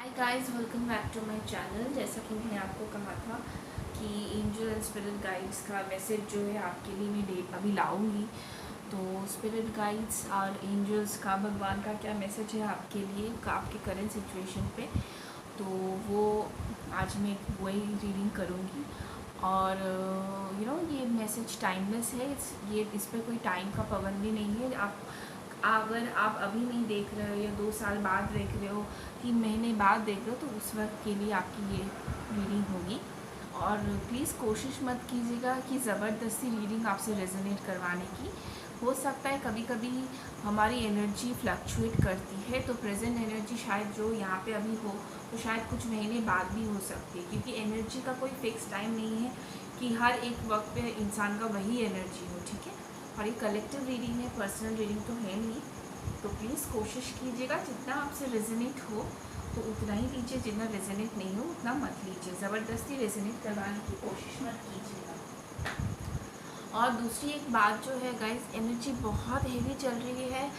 Hi guys, welcome back to my channel. जैसा कि मैंने आपको कहा था कि एंजल एंड स्पिरिट गाइड्स का मैसेज जो है आपके लिए मैं अभी लाऊंगी। तो स्पिरिट गाइड्स और एंजल्स का, भगवान का क्या मैसेज है आपके लिए, आपके करंट सिचुएशन पे, तो वो आज मैं वही रीडिंग करूँगी। और ये मैसेज टाइमलेस है। इस पर कोई टाइम का पाबंदी नहीं है। अगर आप अभी नहीं देख रहे हो या 2 साल बाद देख रहे हो, 3 महीने बाद देख रहे हो, तो उस वक्त के लिए आपकी ये रीडिंग होगी। और प्लीज़ कोशिश मत कीजिएगा कि ज़बरदस्ती रीडिंग आपसे रेजोनेट करवाने की। हो सकता है कभी कभी हमारी एनर्जी फ्लक्चुएट करती है, तो प्रेजेंट एनर्जी शायद जो यहाँ पे अभी हो, तो शायद कुछ महीने बाद भी हो सकती है, क्योंकि एनर्जी का कोई फिक्स टाइम नहीं है कि हर एक वक्त पे इंसान का वही एनर्जी हो। ठीक है, और ये कलेक्टिव रीडिंग है, पर्सनल रीडिंग तो है नहीं। तो प्लीज़ कोशिश कीजिएगा जितना आपसे रेजोनेट हो तो उतना ही लीजिए, जितना रेजोनेट नहीं हो उतना मत लीजिए। ज़बरदस्ती रेजोनेट करवाने की कोशिश मत कीजिएगा। और दूसरी एक बात जो है गाइस, एनर्जी बहुत हेवी चल रही है।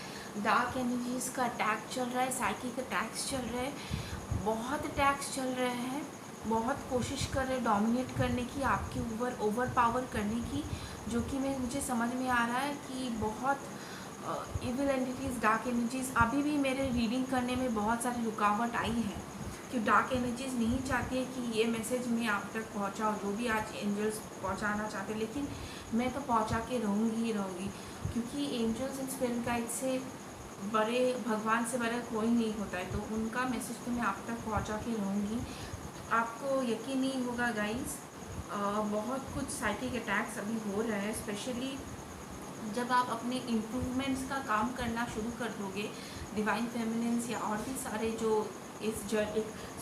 डार्क एनर्जीज़ का अटैक चल रहा है, साइकिक अटैक्स चल रहे हैं, बहुत अटैक्स चल रहे हैं। बहुत कोशिश कर रहे हैं डोमिनेट करने की, आपके ऊपर ओवर पावर करने की, जो कि मुझे समझ में आ रहा है कि बहुत इविल एंटिटीज़, डार्क एनर्जीज़ अभी भी मेरे रीडिंग करने में बहुत सारी रुकावट आई है। कि डार्क एनर्जीज़ नहीं चाहती है कि ये मैसेज मैं आप तक पहुंचाऊँ, जो भी आज एंजल्स पहुंचाना चाहते, लेकिन मैं तो पहुंचा के रहूँगी ही रहूँगी। क्योंकि एंजल्स एंड स्पिरिट गाइड से बड़े, भगवान से बड़ा कोई नहीं होता है, तो उनका मैसेज तो मैं आप तक पहुंचा के रहूँगी। आपको यकीन नहीं होगा गाइस, बहुत कुछ साइकिक अटैक्स अभी हो रहे हैं। स्पेशली जब आप अपने इम्प्रूवमेंट्स का काम करना शुरू कर दोगे, डिवाइन फेमिनिन्स या और भी सारे जो एक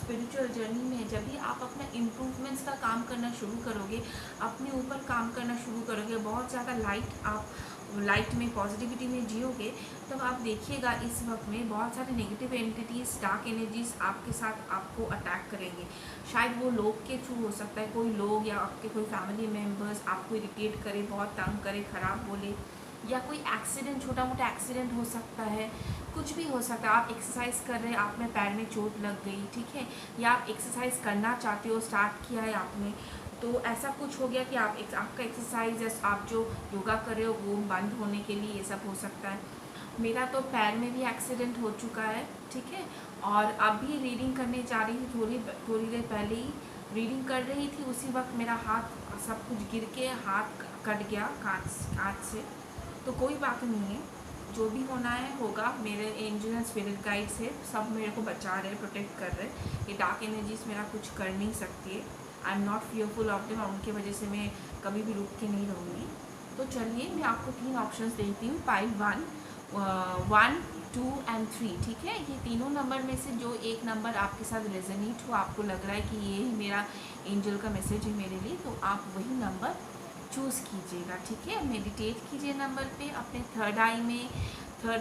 स्पिरिचुअल जर्नी में, जब भी आप अपना इम्प्रूवमेंट्स का काम करना शुरू करोगे, अपने ऊपर काम करना शुरू करोगे, बहुत ज़्यादा लाइट में, पॉजिटिविटी में जियोगे, तब आप देखिएगा इस वक्त में बहुत सारे नेगेटिव एंटिटीज़, डार्क एनर्जीज आपके साथ आपको अटैक करेंगे। शायद वो लोग के थ्रू हो सकता है, कोई लोग या आपके कोई फैमिली मेम्बर्स आपको इरिटेट करे, बहुत तंग करे, ख़राब बोले, या कोई एक्सीडेंट, छोटा मोटा एक्सीडेंट हो सकता है, कुछ भी हो सकता है। आप एक्सरसाइज कर रहे हैं, आप में पैर में चोट लग गई, ठीक है, या आप एक्सरसाइज करना चाहते हो, स्टार्ट किया है आपने, तो ऐसा कुछ हो गया कि आपका एक्सरसाइज या आप जो योगा कर रहे हो वो बंद होने के लिए ये सब हो सकता है। मेरा तो पैर में भी एक्सीडेंट हो चुका है, ठीक है। और अभी रीडिंग करने जा रही थी, थोड़ी देर पहले ही रीडिंग कर रही थी, उसी वक्त मेरा हाथ सब कुछ गिर के हाथ कट गया कांच से। तो कोई बात नहीं है, जो भी होना है होगा। मेरे एंजल एंड स्पिरिट गाइड्स है, सब मेरे को बचा रहे, प्रोटेक्ट कर रहे। ये डार्क एनर्जीज मेरा कुछ कर नहीं सकती है। I am not fearful of them, और उनकी वजह से मैं कभी भी रुक के नहीं रहूँगी। तो चलिए मैं आपको 3 ऑप्शंस देती हूँ, 5, 1, 1, 2 एंड 3, ठीक है। ये तीनों नंबर में से जो एक नंबर आपके साथ रेजोनेट हो, आपको लग रहा है कि ये ही मेरा एंजल का मैसेज है मेरे लिए, तो आप वही नंबर चूज़ कीजिएगा, ठीक है। मेडिटेट कीजिए नंबर पे, अपने थर्ड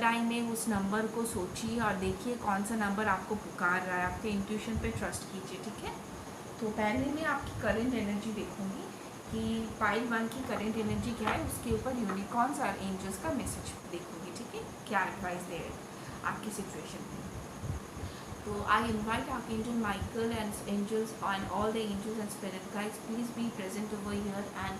आई में उस नंबर को सोचिए और देखिए कौन सा नंबर आपको पुकार रहा है। आपके इंट्यूशन पे ट्रस्ट कीजिए, ठीक है। तो पहले मैं आपकी करंट एनर्जी देखूंगी कि पाइल 1 की करंट एनर्जी क्या है, उसके ऊपर यूनिकॉर्न्स और एंजल्स का मैसेज देखूंगी, ठीक है, क्या एडवाइस दे रहे आपकी सिचुएशन में। तो I invite archangel Michael and angels and all the angels and spirit guides, please be present over here and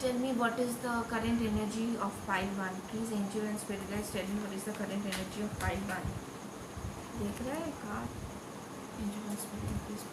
tell me what is the current energy of pile 1. Please angel and spirit guides, tell me what is the current energy of pile 1. देख रहा है card, angel and spirit please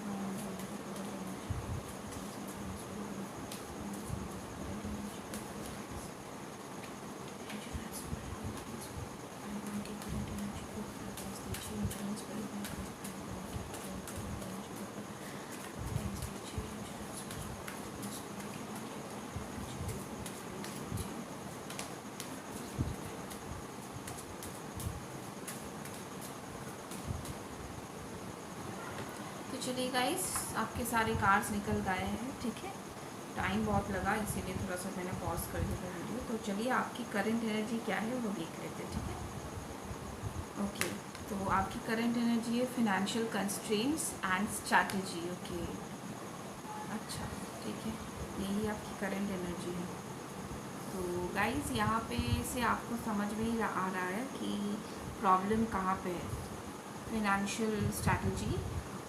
चलिए guys, आपके सारे cards निकल गए हैं, ठीक है। टाइम बहुत लगा, इसीलिए थोड़ा सा मैंने पॉज कर दिया वीडियो। तो चलिए आपकी करंट एनर्जी क्या है वो देख लेते हैं, ठीक है। ओके, तो आपकी करंट एनर्जी है financial constraints and strategy. Okay, अच्छा, ठीक है, यही आपकी करंट एनर्जी है। तो गाइस यहाँ पे से आपको समझ में ही आ रहा है कि प्रॉब्लम कहाँ पे है। फिनेंशियल स्ट्रैटेजी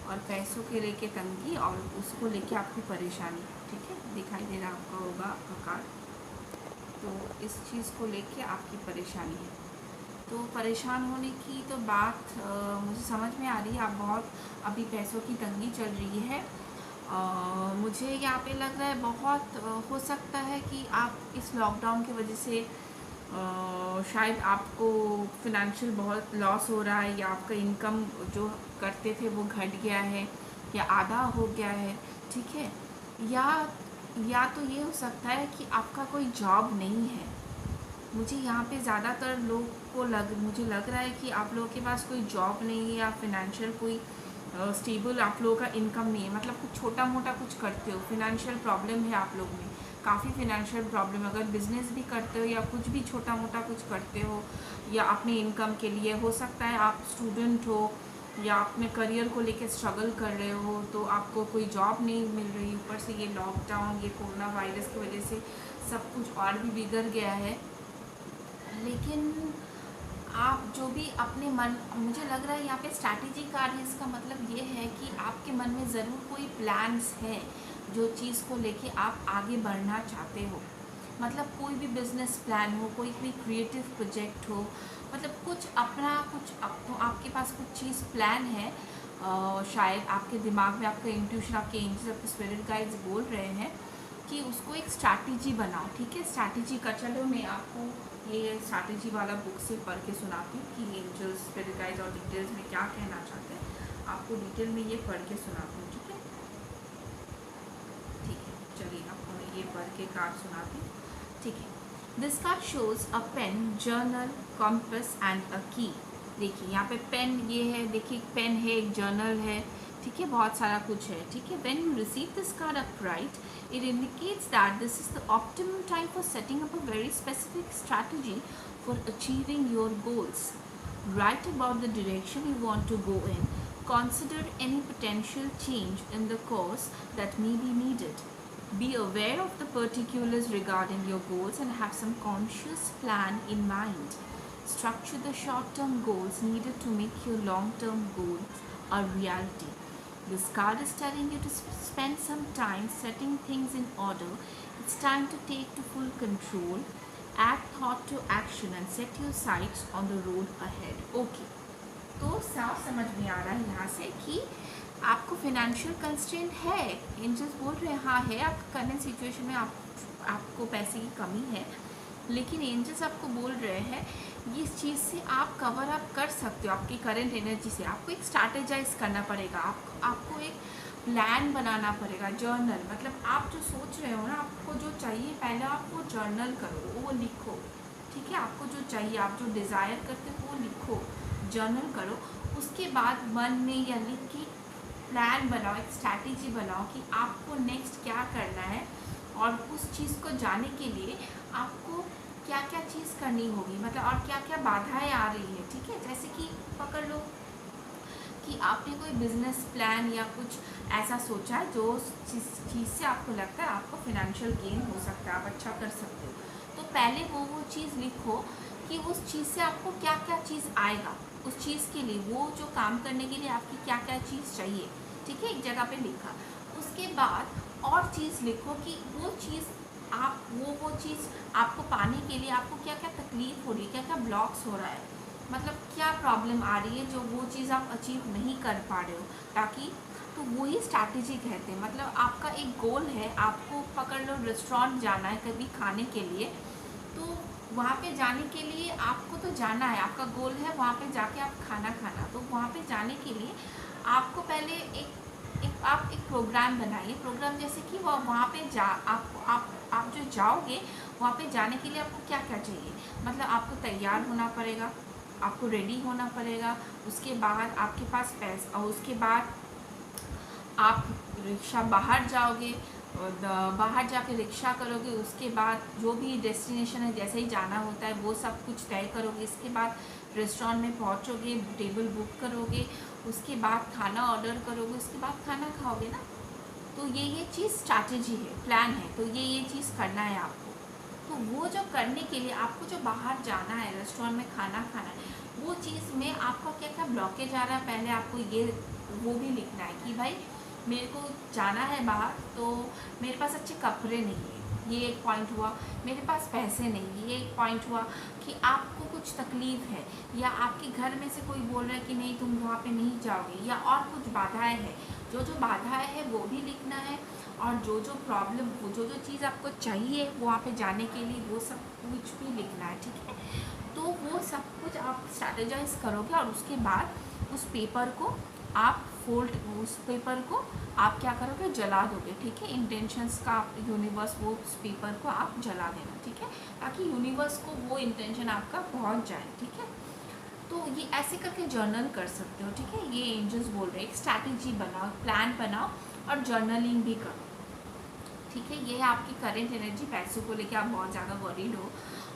और पैसों के लेके तंगी और उसको लेके आपकी परेशानी, ठीक है, दिखाई दे रहा आपका होगा आपका कार्ड। तो इस चीज़ को लेके आपकी परेशानी है, तो परेशान होने की तो बात मुझे समझ में आ रही है। आप बहुत अभी पैसों की तंगी चल रही है। मुझे यहाँ पे लग रहा है बहुत हो सकता है कि आप इस लॉकडाउन की वजह से शायद आपको फिनेंशियल बहुत लॉस हो रहा है, या आपका इनकम जो करते थे वो घट गया है या आधा हो गया है, ठीक है। या तो ये हो सकता है कि आपका कोई जॉब नहीं है। मुझे यहाँ पे ज़्यादातर लोग को मुझे लग रहा है कि आप लोगों के पास कोई जॉब नहीं है या फिनेंशियल कोई स्टेबल आप लोगों का इनकम नहीं है। मतलब कुछ छोटा मोटा कुछ करते हो, फिनेंशियल प्रॉब्लम है आप लोग में, काफ़ी फिनेंशियल प्रॉब्लम। अगर बिजनेस भी करते हो या कुछ भी छोटा मोटा कुछ करते हो या अपने इनकम के लिए, हो सकता है आप स्टूडेंट हो या अपने करियर को लेकर स्ट्रगल कर रहे हो, तो आपको कोई जॉब नहीं मिल रही। ऊपर से ये लॉकडाउन, ये कोरोना वायरस की वजह से सब कुछ और भी बिगड़ गया है। लेकिन आप जो भी अपने मन, मुझे लग रहा है यहाँ पे स्ट्रैटेजी कार्ड है, इसका मतलब ये है कि आपके मन में ज़रूर कोई प्लान्स है जो चीज़ को लेके आप आगे बढ़ना चाहते हो। मतलब कोई भी बिजनेस प्लान हो, कोई भी क्रिएटिव प्रोजेक्ट हो, मतलब कुछ अपना आपके पास कुछ चीज़ प्लान है। शायद आपके दिमाग में आपका इंट्यूशन, आपके एंजल्स, आपके स्पिरिट गाइड्स बोल रहे हैं कि उसको एक स्ट्रैटेजी बनाओ, ठीक है। स्ट्रैटेजी का, चलो मैं आपको ये स्ट्रैटेजी वाला बुक से पढ़ के सुनाती हूँ कि एंजल्स, स्पिरिट गाइड्स और डिटेल्स में क्या कहना चाहते हैं। आपको डिटेल में ये पढ़ के सुनाती हूँ, ठीक है। ठीक है, चलिए आपको मैं ये पढ़ के कार्ड सुनाती हूँ, ठीक है। This card shows a pen, journal, compass and a key. देखिए यहाँ पे पेन ये है, देखिए पेन है, एक जर्नल है, ठीक है, बहुत सारा कुछ है, ठीक है। When you receive this card upright, it indicates that this is the optimum time for setting up a very specific strategy for achieving your goals. Write about the direction you want to go in. Consider any potential change in the course that may be needed. Be aware of the particulars regarding your goals and have some conscious plan in mind. Structure the short-term goals needed to make your long-term goals a reality. This card is telling you to spend some time setting things in order. It's time to take to full control. Act thought to action and set your sights on the road ahead. Okay. तो साफ समझ में आ रहा है यहाँ से कि आपको फिनेंशियल कंस्ट्रेंट है। एंजल्स बोल रहे हैं हाँ है, आपका करंट सिचुएशन में आपको पैसे की कमी है, लेकिन एंजल्स आपको बोल रहे हैं इस चीज़ से आप कवर अप कर सकते हो। आपकी करंट एनर्जी से आपको एक स्ट्रैटेजाइज करना पड़ेगा, आपको एक प्लान बनाना पड़ेगा। जर्नल मतलब आप जो सोच रहे हो ना, आपको जो चाहिए पहले आप वो जर्नल करो, वो लिखो, ठीक है। आपको जो चाहिए, आप जो डिज़ायर करते हो वो लिखो, जर्नल करो। उसके बाद मन में या लिख के प्लान बनाओ, एक स्ट्रैटेजी बनाओ कि आपको नेक्स्ट क्या करना है, और उस चीज़ को जाने के लिए आपको क्या क्या चीज़ करनी होगी, मतलब और क्या क्या बाधाएं आ रही है, ठीक है। जैसे कि पकड़ लो कि आपने कोई बिजनेस प्लान या कुछ ऐसा सोचा है जो चीज़ से आपको लगता है आपको फिनेंशियल गेन हो सकता है, आप अच्छा कर सकते हो। तो पहले वो चीज़ लिखो कि उस चीज़ से आपको क्या क्या चीज़ आएगा, उस चीज़ के लिए वो जो काम करने के लिए आपकी क्या क्या चीज़ चाहिए, ठीक है, एक जगह पे लिखा। उसके बाद और चीज़ लिखो कि वो चीज़ आप वो चीज़ आपको पाने के लिए आपको क्या क्या तकलीफ हो रही है, क्या क्या ब्लॉक्स हो रहा है, मतलब क्या प्रॉब्लम आ रही है जो वो चीज़ आप अचीव नहीं कर पा रहे हो, ताकि तो वही स्ट्रैटेजी कहते हैं। मतलब आपका एक गोल है, आपको पकड़ लो रेस्टोरेंट जाना है कभी खाने के लिए, तो वहाँ पे जाने के लिए आपको तो जाना है, आपका गोल है वहाँ पे जाके आप खाना खाना। तो वहाँ पे जाने के लिए आपको पहले आप एक प्रोग्राम बनाइए। प्रोग्राम जैसे कि वहाँ पे आप जो जाओगे वहाँ पे जाने के लिए आपको क्या क्या चाहिए, मतलब आपको तैयार होना पड़ेगा, आपको रेडी होना पड़ेगा। उसके बाद आपके पास पैसा, और उसके बाद आप रिक्शा बाहर जाओगे, बाहर जाके रिक्शा करोगे। उसके बाद जो भी डेस्टिनेशन है जैसे ही जाना होता है वो सब कुछ तय करोगे। इसके बाद रेस्टोरेंट में पहुंचोगे, टेबल बुक करोगे, उसके बाद खाना ऑर्डर करोगे, उसके बाद खाना खाओगे ना। तो ये चीज़ स्ट्रैटेजी है, प्लान है, तो ये चीज़ करना है आपको। तो वो जो करने के लिए आपको जो बाहर जाना है, रेस्टोरेंट में खाना खाना है, वो चीज़ में आपका क्या क्या ब्लॉकेज आ रहा है, पहले आपको ये वो भी लिखना है कि भाई मेरे को जाना है बाहर तो मेरे पास अच्छे कपड़े नहीं है, ये एक पॉइंट हुआ। मेरे पास पैसे नहीं, ये एक पॉइंट हुआ। कि आपको कुछ तकलीफ़ है या आपके घर में से कोई बोल रहा है कि नहीं तुम वहाँ पे नहीं जाओगे, या और कुछ बाधाएं हैं, जो जो बाधाएं हैं वो भी लिखना है। और जो जो प्रॉब्लम, वो जो जो चीज़ आपको चाहिए वहाँ पे जाने के लिए, वो सब कुछ भी लिखना है, ठीक है। तो वो सब कुछ आप स्ट्रैटेजाइज करोगे और उसके बाद उस पेपर को आप उस पेपर को आप क्या करोगे, जला दोगे, ठीक है। इंटेंशंस का यूनिवर्स, वो उस पेपर को आप जला देना, ठीक है, ताकि यूनिवर्स को वो इंटेंशन आपका पहुंच जाए, ठीक है। तो ये ऐसे करके जर्नल कर सकते हो, ठीक है। ये एंजल्स बोल रहे हैं एक स्ट्रैटेजी बनाओ, प्लान बनाओ और जर्नलिंग भी करो, ठीक है। ये है आपकी करेंट एनर्जी, पैसों को लेके आप बहुत ज़्यादा वरीड हो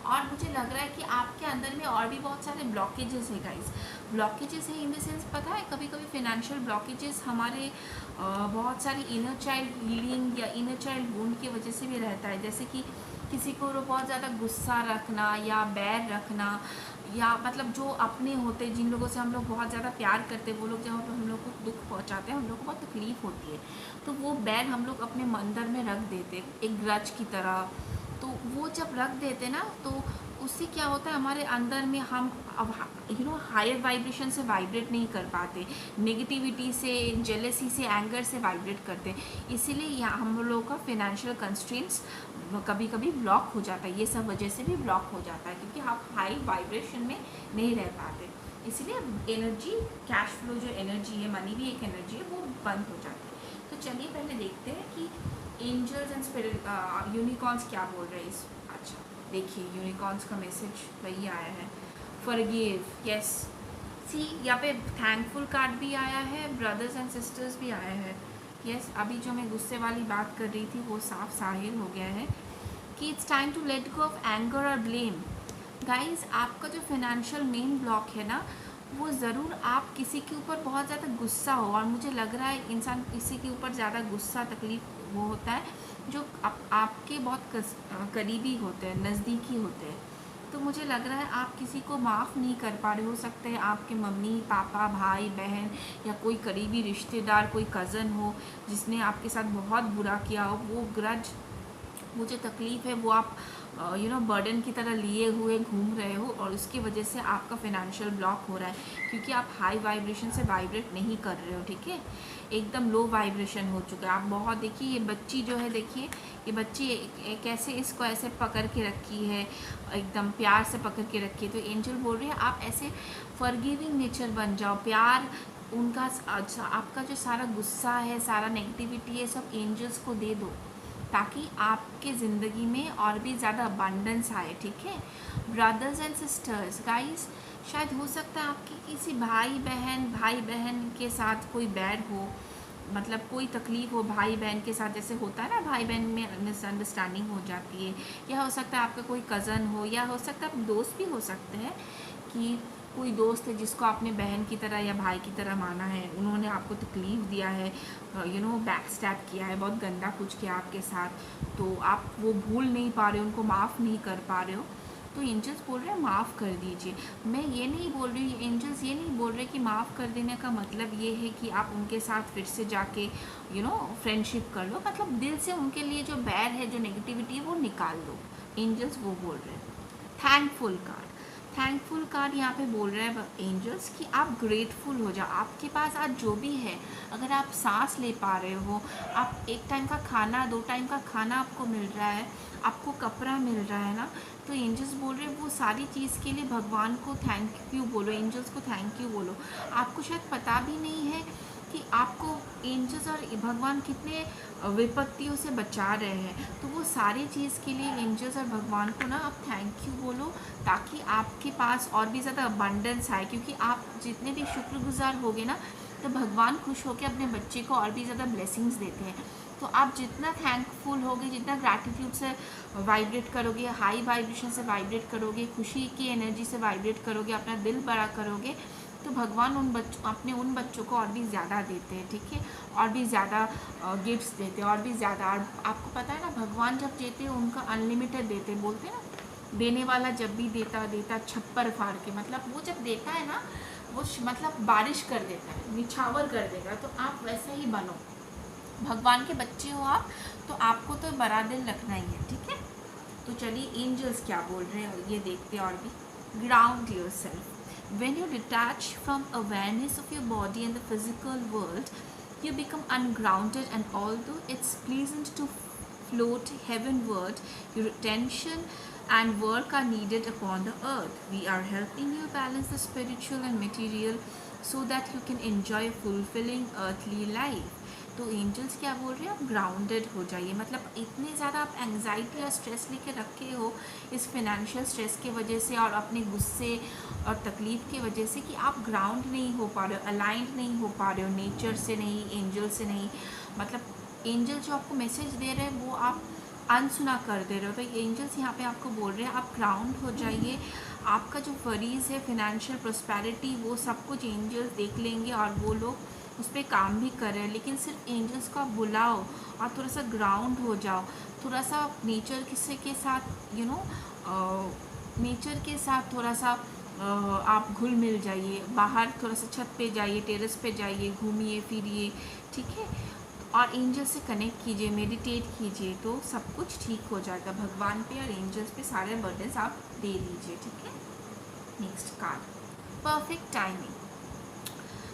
और मुझे लग रहा है कि आपके अंदर में और भी बहुत सारे ब्लॉकेजेस है गाइस। ब्लॉकेजेस है इन द सेंस, पता है कभी कभी फाइनेंशियल ब्लॉकेजेस हमारे बहुत सारी इनर चाइल्ड हीलिंग या इनर चाइल्ड वुंड की वजह से भी रहता है। जैसे कि किसी को बहुत ज़्यादा गुस्सा रखना या बैर रखना, या मतलब जो अपने होते, जिन लोगों से हम लोग बहुत ज़्यादा प्यार करते हैं, वो लोग जब हम लोग को दुख पहुंचाते हैं, हम लोग को बहुत तकलीफ़ होती है, तो वो बैर हम लोग अपने अंदर में रख देते एक ग्रज की तरह। तो वो जब रख देते ना, तो उससे क्या होता है, हमारे अंदर में हम अब हायर वाइब्रेशन से वाइब्रेट नहीं कर पाते, नेगेटिविटी से, जेलसी से, एंगर से वाइब्रेट करते। इसीलिए यहाँ हम लोगों का फिनेंशियल कंस्ट्रेंट्स कभी कभी ब्लॉक हो जाता है, ये सब वजह से भी ब्लॉक हो जाता है, क्योंकि आप हाई वाइब्रेशन में नहीं रह पाते। इसीलिए एनर्जी, कैश फ्लो जो एनर्जी है, मनी भी एक एनर्जी है, वो बंद हो जाती है। तो चलिए पहले देखते हैं कि एंजल्स एंड स्पिरिट, यूनिकॉर्न्स क्या बोल रहे हैं इस। अच्छा देखिए, यूनिकॉर्न्स का मैसेज वही आया है, फॉरगिव, यस। सी यहाँ पे थैंकफुल कार्ड भी आया है, ब्रदर्स एंड सिस्टर्स भी आया है, यस। अभी जो मैं गुस्से वाली बात कर रही थी वो साफ जाहिर हो गया है कि it's time to let go of anger और ब्लेम। गाइज, आपका जो फाइनेंशियल मेन ब्लॉक है ना, वो ज़रूर आप किसी के ऊपर बहुत ज़्यादा गुस्सा हो, और मुझे लग रहा है इंसान किसी के ऊपर ज़्यादा गुस्सा, तकलीफ वो होता है जो आपके बहुत करीबी होते हैं, नज़दीकी होते हैं। तो मुझे लग रहा है आप किसी को माफ़ नहीं कर पा रहे, हो सकते हैं आपके मम्मी पापा, भाई बहन, या कोई करीबी रिश्तेदार, कोई कज़न हो जिसने आपके साथ बहुत बुरा किया हो। वो ग्रज, वो जो तकलीफ़ है, वो आप बर्डन की तरह लिए हुए घूम रहे हो, और उसकी वजह से आपका फाइनेंशियल ब्लॉक हो रहा है, क्योंकि आप हाई वाइब्रेशन से वाइब्रेट नहीं कर रहे हो, ठीक है। एकदम लो वाइब्रेशन हो चुका है आप बहुत। देखिए ये बच्ची जो है, देखिए ये बच्ची कैसे इसको ऐसे पकड़ के रखी है, एकदम प्यार से पकड़ के रखी है। तो एंजल बोल रहे हैं आप ऐसे फॉरगिविंग नेचर बन जाओ, प्यार उनका, आपका जो सारा गुस्सा है, सारा नेगेटिविटी है, सब एंजल्स को दे दो, ताकि आपके ज़िंदगी में और भी ज़्यादा अबंडेंस आए, ठीक है। ब्रदर्स एंड सिस्टर्स, गाइस, शायद हो सकता है आपके किसी भाई बहन के साथ कोई बैड हो, मतलब कोई तकलीफ़ हो भाई बहन के साथ, जैसे होता है ना भाई बहन में मिसअंडरस्टैंडिंग हो जाती है। या हो सकता है आपका कोई कज़न हो, या हो सकता है दोस्त भी हो सकते हैं, कि कोई दोस्त है जिसको आपने बहन की तरह या भाई की तरह माना है, उन्होंने आपको तकलीफ़ दिया है, बैक स्टैप किया है, बहुत गंदा कुछ किया आपके साथ, तो आप वो भूल नहीं पा रहे हो, उनको माफ़ नहीं कर पा रहे हो। तो एंजल्स बोल रहे हैं माफ़ कर दीजिए। मैं ये नहीं बोल रही, एंजल्स ये नहीं बोल रहे कि माफ़ कर देने का मतलब ये है कि आप उनके साथ फिर से जाके फ्रेंडशिप कर लो, मतलब दिल से उनके लिए जो बैर है, जो नेगेटिविटी है, वो निकाल दो। एंजल्स वो बोल रहे हैं। थैंकफुल कार्ड यहाँ पे बोल रहे हैं एंजल्स कि आप ग्रेटफुल हो जाओ, आपके पास आज जो भी है, अगर आप सांस ले पा रहे हो, आप एक टाइम का खाना, 2 टाइम का खाना आपको मिल रहा है, आपको कपड़ा मिल रहा है ना, तो एंजल्स बोल रहे हैं वो सारी चीज़ के लिए भगवान को थैंक यू बोलो, एंजल्स को थैंक यू बोलो। आपको शायद पता भी नहीं है कि आपको एंजल्स और भगवान कितने विपत्तियों से बचा रहे हैं। तो वो सारी चीज़ के लिए एंजल्स और भगवान को ना आप थैंक यू बोलो, ताकि आपके पास और भी ज़्यादा अबंडेंस आए, क्योंकि आप जितने भी शुक्रगुजार होगे ना, तो भगवान खुश होकर अपने बच्चे को और भी ज़्यादा ब्लेसिंग्स देते हैं। तो आप जितना थैंकफुल होगे, जितना ग्रैटिट्यूड से वाइब्रेट करोगे, हाई वाइब्रेशन से वाइब्रेट करोगे, खुशी की एनर्जी से वाइब्रेट करोगे, अपना दिल बड़ा करोगे, तो भगवान उन बच्चों को और भी ज़्यादा देते हैं, ठीक है, और भी ज़्यादा गिफ्ट्स देते हैं, और भी ज़्यादा। और आपको पता है ना, भगवान जब देते हैं उनका अनलिमिटेड देते हैं, बोलते हैं ना देने वाला जब भी देता देता छप्पर फाड़ के, मतलब वो जब देता है ना वो मतलब बारिश कर देता है, निछावर कर देगा। तो आप वैसा ही बनो, भगवान के बच्चे हो आप, तो आपको तो बड़ा दिल रखना ही है, ठीक है। तो चलिए एंजल्स क्या बोल रहे हैं ये देखते हैं और भी। Ground yourself. When you detach from awareness of your body and the physical world, you become ungrounded, and although it's pleasant to float heavenward, your attention and work are needed upon the earth. We are helping you balance the spiritual and material so that you can enjoy a fulfilling earthly life. तो angels क्या बोल रहे हैं, आप grounded हो जाइए। मतलब इतने ज़्यादा आप एंग्जाइटी और स्ट्रेस लेके रखे हो इस फिनेंशियल स्ट्रेस की वजह से और अपने गुस्से और तकलीफ़ की वजह से कि आप ग्राउंड नहीं हो पा रहे हो, अलाइंड नहीं हो पा रहे हो नेचर से नहीं, एंजल से नहीं। मतलब एंजल जो आपको मैसेज दे रहे हैं वो आप अनसुना कर दे रहे हो। तो एंजल्स यहाँ पे आपको बोल रहे हैं आप ग्राउंड हो जाइए। आपका जो वरीज़ है फिनेंशियल प्रॉस्पेरिटी वो सब कुछ एंजल्स देख लेंगे और वो लोग उस पर काम भी कर रहे हैं। लेकिन सिर्फ एंजल्स को आप बुलाओ और थोड़ा सा ग्राउंड हो जाओ, थोड़ा सा नेचर किसी के साथ नेचर के साथ थोड़ा सा आप घुल मिल जाइए। बाहर थोड़ा सा छत पे जाइए, टेरेस पे जाइए, घूमिए फिरिए, ठीक है। और एंजल से कनेक्ट कीजिए, मेडिटेट कीजिए, तो सब कुछ ठीक हो जाएगा। भगवान पे और एंजल्स पे सारे बर्डन्स आप दे दीजिए, ठीक है। Next card, perfect timing.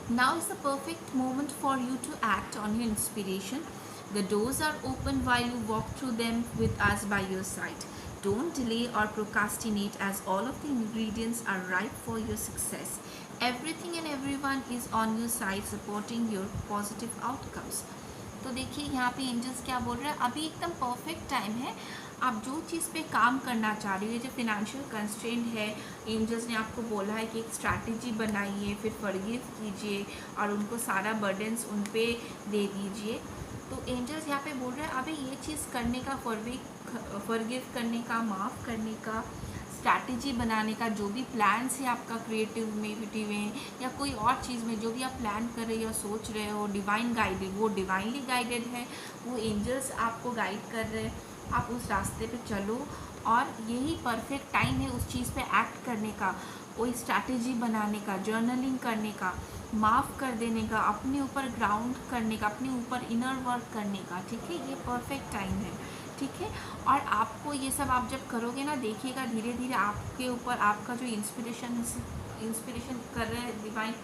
Now is the perfect moment for you to act on your inspiration. The doors are open while you walk through them with us by your side. Don't delay or procrastinate, as all of the ingredients are ripe for your success. Everything and everyone is on your side supporting your positive outcomes. तो देखिए यहाँ पे angels क्या बोल रहे हैं, अभी एकदम परफेक्ट टाइम है। आप जो चीज़ पे काम करना चाह रही हो, जो फिनेंशियल कंस्ट्रेंट है, एंजल्स ने आपको बोला है कि एक स्ट्रैटेजी बनाइए, फिर फॉरगिव कीजिए और उनको सारा बर्डन्स उन पे दे दीजिए। तो एंजल्स यहाँ पे बोल रहे हैं अभी ये चीज़ करने का, फॉरगिव करने का, माफ़ करने का, स्ट्रैटेजी बनाने का, जो भी प्लान्स है आपका क्रिएटिविटी में या कोई और चीज़ में जो भी आप प्लान कर रहे हो, सोच रहे हो, डिवाइन गाइडेड, वो डिवाइनली गाइडेड है, वो एंजल्स आपको गाइड कर रहे हैं। आप उस रास्ते पे चलो और यही परफेक्ट टाइम है उस चीज़ पे एक्ट करने का, कोई स्ट्रैटेजी बनाने का, जर्नलिंग करने का, माफ़ कर देने का, अपने ऊपर ग्राउंड करने का, अपने ऊपर इनर वर्क करने का, ठीक है। ये परफेक्ट टाइम है, ठीक है। और आपको ये सब आप जब करोगे ना, देखिएगा धीरे धीरे आपके ऊपर आपका जो इंस्पिरेशन कर रहे हैं, डिवाइन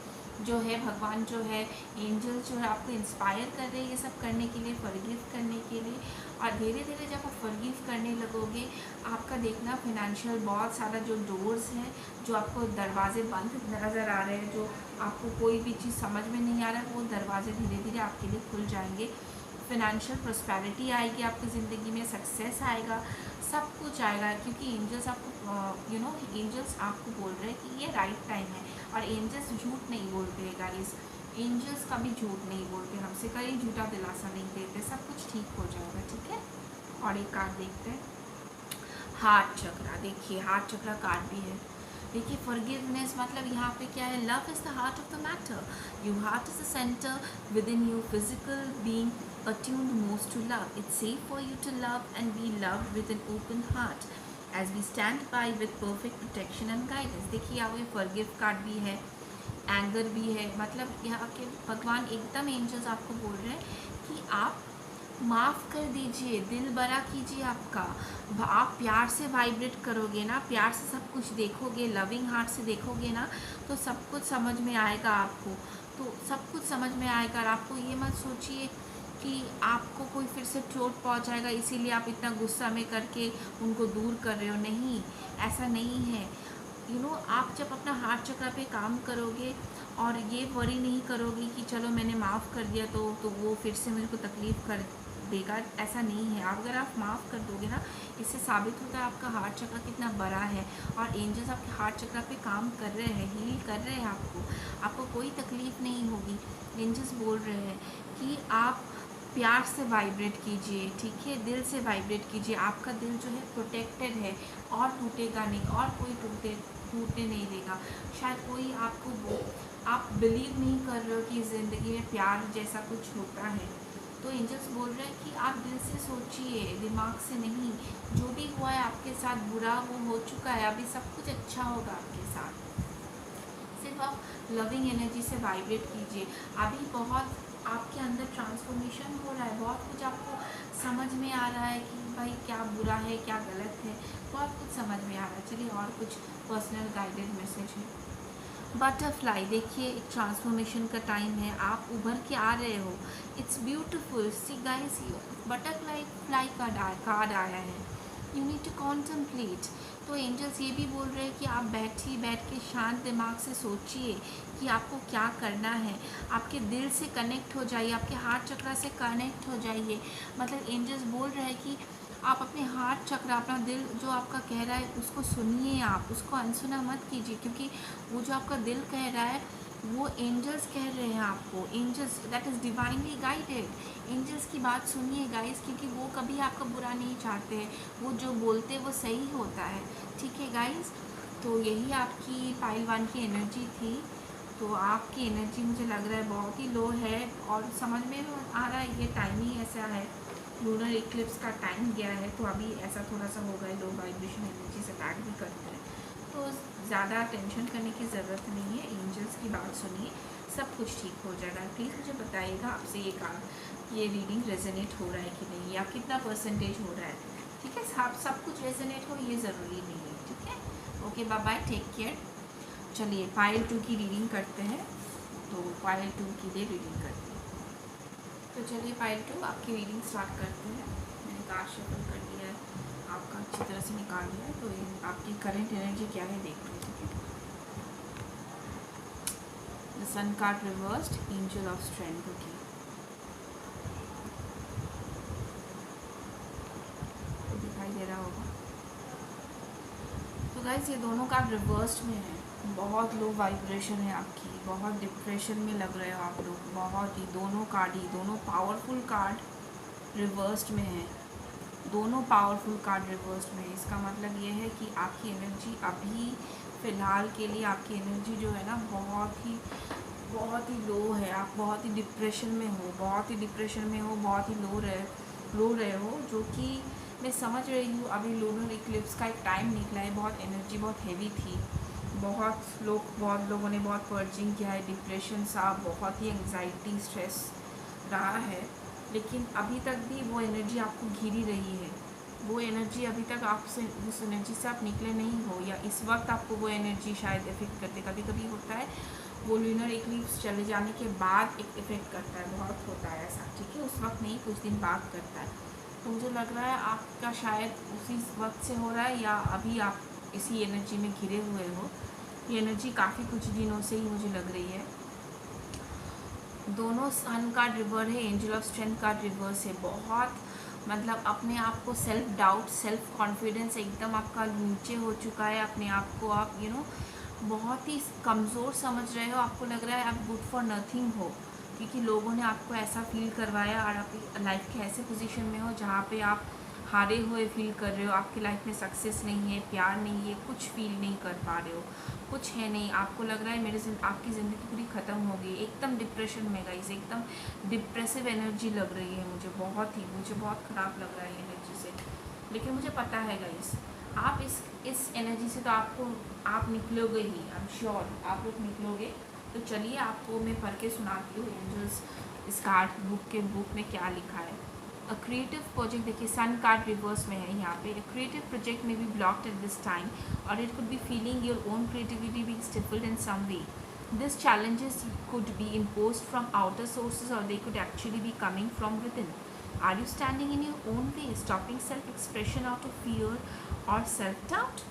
जो है, भगवान जो है, एंजल जो है, आपको इंस्पायर कर रहे हैं ये सब करने के लिए, फॉरगिव करने के लिए। और धीरे धीरे जब आप फॉरगिव करने लगोगे, आपका देखना फिनेंशियल बहुत सारा जो डोर्स हैं, जो आपको दरवाजे बंद नज़र आ रहे हैं, जो आपको कोई भी चीज़ समझ में नहीं आ रहा है, वो दरवाजे धीरे धीरे आपके लिए खुल जाएंगे। फिनेंशियल प्रॉस्पेरिटी आएगी आपकी ज़िंदगी में, सक्सेस आएगा, सब कुछ आएगा, क्योंकि एंजल्स आपको एंजल्स आपको बोल रहे हैं कि ये राइट टाइम है। और एंजल्स झूठ नहीं बोलते हैं गाइस, एंजल्स कभी झूठ नहीं बोलते, हमसे कहीं झूठा दिलासा नहीं देते, सब कुछ ठीक हो जाएगा, ठीक है। और एक कार्ड देखते हैं, हार्ट चक्रा। देखिए हार्ट चक्रा कार्ड भी है। देखिए फॉरगिवनेस मतलब यहाँ पे क्या है, love is the heart of the matter, you heart is the centre with in you, physical being attuned most to love. It's safe for you to love and be loved with an open heart as we stand by with perfect protection and guidance. देखिए यहाँ पे forgive card भी है, anger भी है। मतलब यहाँ के भगवान एकदम एंजल्स आपको बोल रहे हैं कि आप माफ़ कर दीजिए, दिल बड़ा कीजिए आपका। आप प्यार से वाइब्रेट करोगे ना, प्यार से सब कुछ देखोगे, लविंग हार्ट से देखोगे ना, तो सब कुछ समझ में आएगा आपको, तो सब कुछ समझ में आएगा। और आपको ये मत सोचिए कि आपको कोई फिर से चोट पहुंचाएगा इसीलिए आप इतना गुस्सा में करके उनको दूर कर रहे हो, नहीं, ऐसा नहीं है। आप जब अपना हार्ट चक्र पे काम करोगे और ये वरी नहीं करोगे कि चलो मैंने माफ़ कर दिया तो वो फिर से मेरे को तकलीफ़ कर देगा, ऐसा नहीं है। आप अगर आप माफ़ कर दोगे ना, इससे साबित होता है आपका हार्ट चक्र कितना बड़ा है और एंजल्स आपके हार्ट चक्र पे काम कर रहे हैं, हील कर रहे हैं आपको कोई तकलीफ़ नहीं होगी। एंजल्स बोल रहे हैं कि आप प्यार से वाइब्रेट कीजिए, ठीक है, दिल से वाइब्रेट कीजिए। आपका दिल जो है प्रोटेक्टेड है और टूटेगा नहीं, और कोई टूटने नहीं देगा। शायद कोई आप बिलीव नहीं कर रहे हो कि ज़िंदगी में प्यार जैसा कुछ होता है, तो एंजल्स बोल रहे हैं कि आप दिल से सोचिए, दिमाग से नहीं। जो भी हुआ है आपके साथ बुरा, वो हो चुका है, अभी सब कुछ अच्छा होगा आपके साथ। सिर्फ आप लविंग एनर्जी से वाइब्रेट कीजिए। अभी बहुत आपके अंदर ट्रांसफॉर्मेशन हो रहा है, बहुत कुछ आपको समझ में आ रहा है कि भाई क्या बुरा है क्या गलत है, बहुत कुछ समझ में आ रहा है। चलिए और कुछ पर्सनल गाइडेड मैसेज है। बटरफ्लाई, देखिए एक ट्रांसफॉर्मेशन का टाइम है, आप उभर के आ रहे हो। It's beautiful. See guys, butterfly fly का कार्ड आया है। You need to contemplate. तो एंजल्स ये भी बोल रहे हैं कि आप बैठ के शांत दिमाग से सोचिए कि आपको क्या करना है। आपके दिल से कनेक्ट हो जाइए, आपके हार्ट चक्र से कनेक्ट हो जाइए। मतलब एंजल्स बोल रहे हैं कि आप अपने हार्ट चक्र, अपना दिल जो आपका कह रहा है उसको सुनिए, आप उसको अनसुना मत कीजिए, क्योंकि वो जो आपका दिल कह रहा है वो एंजल्स कह रहे हैं आपको। Angels that is divinely guided. Angels की बात सुनिए गाइस, क्योंकि वो कभी आपका बुरा नहीं चाहते हैं, वो जो बोलते हैं वो सही होता है। ठीक है गाइस, तो यही आपकी पाइल 1 की एनर्जी थी। तो आपकी एनर्जी मुझे लग रहा है बहुत ही लो है, और समझ में आ रहा है ये टाइम ही ऐसा है, लूनर इक्लिप्स का टाइम गया है, तो अभी ऐसा थोड़ा सा होगा, लो वाइब्रेशन एनर्जी से अटैक भी करते हैं। तो ज़्यादा टेंशन करने की ज़रूरत नहीं है, एंजल्स की बात सुनिए, सब कुछ ठीक हो जाएगा। प्लीज़ मुझे बताइएगा आपसे ये रीडिंग रेजोनेट हो रहा है कि नहीं, या कितना परसेंटेज हो रहा है। ठीक है, सब कुछ रेजोनेट हो ये ज़रूरी नहीं है। ठीक है, okay, bye bye, take care. चलिए पाइल 2 की रीडिंग करते हैं। तो पाइल 2 की लिए रीडिंग करते हैं। तो चलिए पाइल 2 आपकी रीडिंग स्टार्ट करते हैं। मैंने कार्ड शफल कर दिया है, आपका अच्छी तरह से निकाल लिया है। तो आपकी करंट एनर्जी क्या है देखते हैं। ठीक है, the sun card reversed, angel of strength. Okay, तो दिखाई दे रहा होगा। तो गाइस ये दोनों कार्ड रिवर्स्ड में है, बहुत लो वाइब्रेशन है आपकी, बहुत डिप्रेशन में लग रहे हो आप लोग, बहुत ही। दोनों कार्ड ही, दोनों पावरफुल कार्ड रिवर्स्ड में है, दोनों पावरफुल कार्ड रिवर्स्ड में। इसका मतलब ये है कि आपकी एनर्जी अभी फ़िलहाल के लिए, आपकी एनर्जी जो है ना बहुत ही लो है। आप बहुत ही डिप्रेशन में हो, बहुत ही डिप्रेशन में हो, बहुत ही लो रहे हो, जो कि मैं समझ रही हूँ। अभी लूनर इक्लिप्स का एक टाइम निकला है, बहुत एनर्जी बहुत हैवी थी, बहुत लोगों ने बहुत पर्जिंग किया है, डिप्रेशन सा, बहुत ही एंग्जाइटी स्ट्रेस रहा है। लेकिन अभी तक भी वो एनर्जी आपको घिरी रही है, वो एनर्जी अभी तक आपसे, उस एनर्जी से आप निकले नहीं हो, या इस वक्त आपको वो एनर्जी शायद इफेक्ट करते। कभी कभी होता है वो लूनर इक्लिप्स चले जाने के बाद एक इफेक्ट करता है, बहुत होता है ऐसा। ठीक है, उस वक्त नहीं, कुछ दिन बाद करता है। तो मुझे लग रहा है आपका शायद उसी वक्त से हो रहा है, या अभी आप इसी एनर्जी में घिरे हुए हो। ये एनर्जी काफ़ी कुछ दिनों से ही मुझे लग रही है। दोनों सन का रिवर है, एंजल ऑफ स्ट्रेंथ का रिवर्स है। बहुत मतलब अपने आप को सेल्फ डाउट, सेल्फ कॉन्फिडेंस एकदम आपका नीचे हो चुका है। अपने आप को आप बहुत ही कमज़ोर समझ रहे हो, आपको लग रहा है आप गुड फॉर नथिंग हो, क्योंकि लोगों ने आपको ऐसा फील करवाया, और आप लाइफ के ऐसे पोजीशन में हो जहाँ पे आप हारे हुए फील कर रहे हो। आपकी लाइफ में सक्सेस नहीं है, प्यार नहीं है, कुछ फील नहीं कर पा रहे हो, कुछ है नहीं। आपको लग रहा है आपकी ज़िंदगी पूरी ख़त्म हो गई, एकदम डिप्रेशन में गाइस, एकदम डिप्रेसिव एनर्जी लग रही है मुझे, मुझे बहुत ख़राब लग रहा है एनर्जी से। लेकिन मुझे पता है गाइस, आप इस एनर्जी से तो आप निकलोगे ही, आई एम श्योर आप लोग निकलोगे। तो चलिए आपको मैं पढ़ के सुनाती हूँ एंजल्स इस कार्ड बुक में क्या लिखा है। अ क्रिएटिव प्रोजेक्ट, देखिए सन कार्ड रिवर्स में है यहाँ पे। अ क्रिएटिव प्रोजेक्ट में be blocked at this time, और it could be feeling your own creativity being stifled in some way. These challenges could be imposed from outer sources, or they could actually be coming from within. Are you standing in your own way, stopping self-expression out of fear or self-doubt?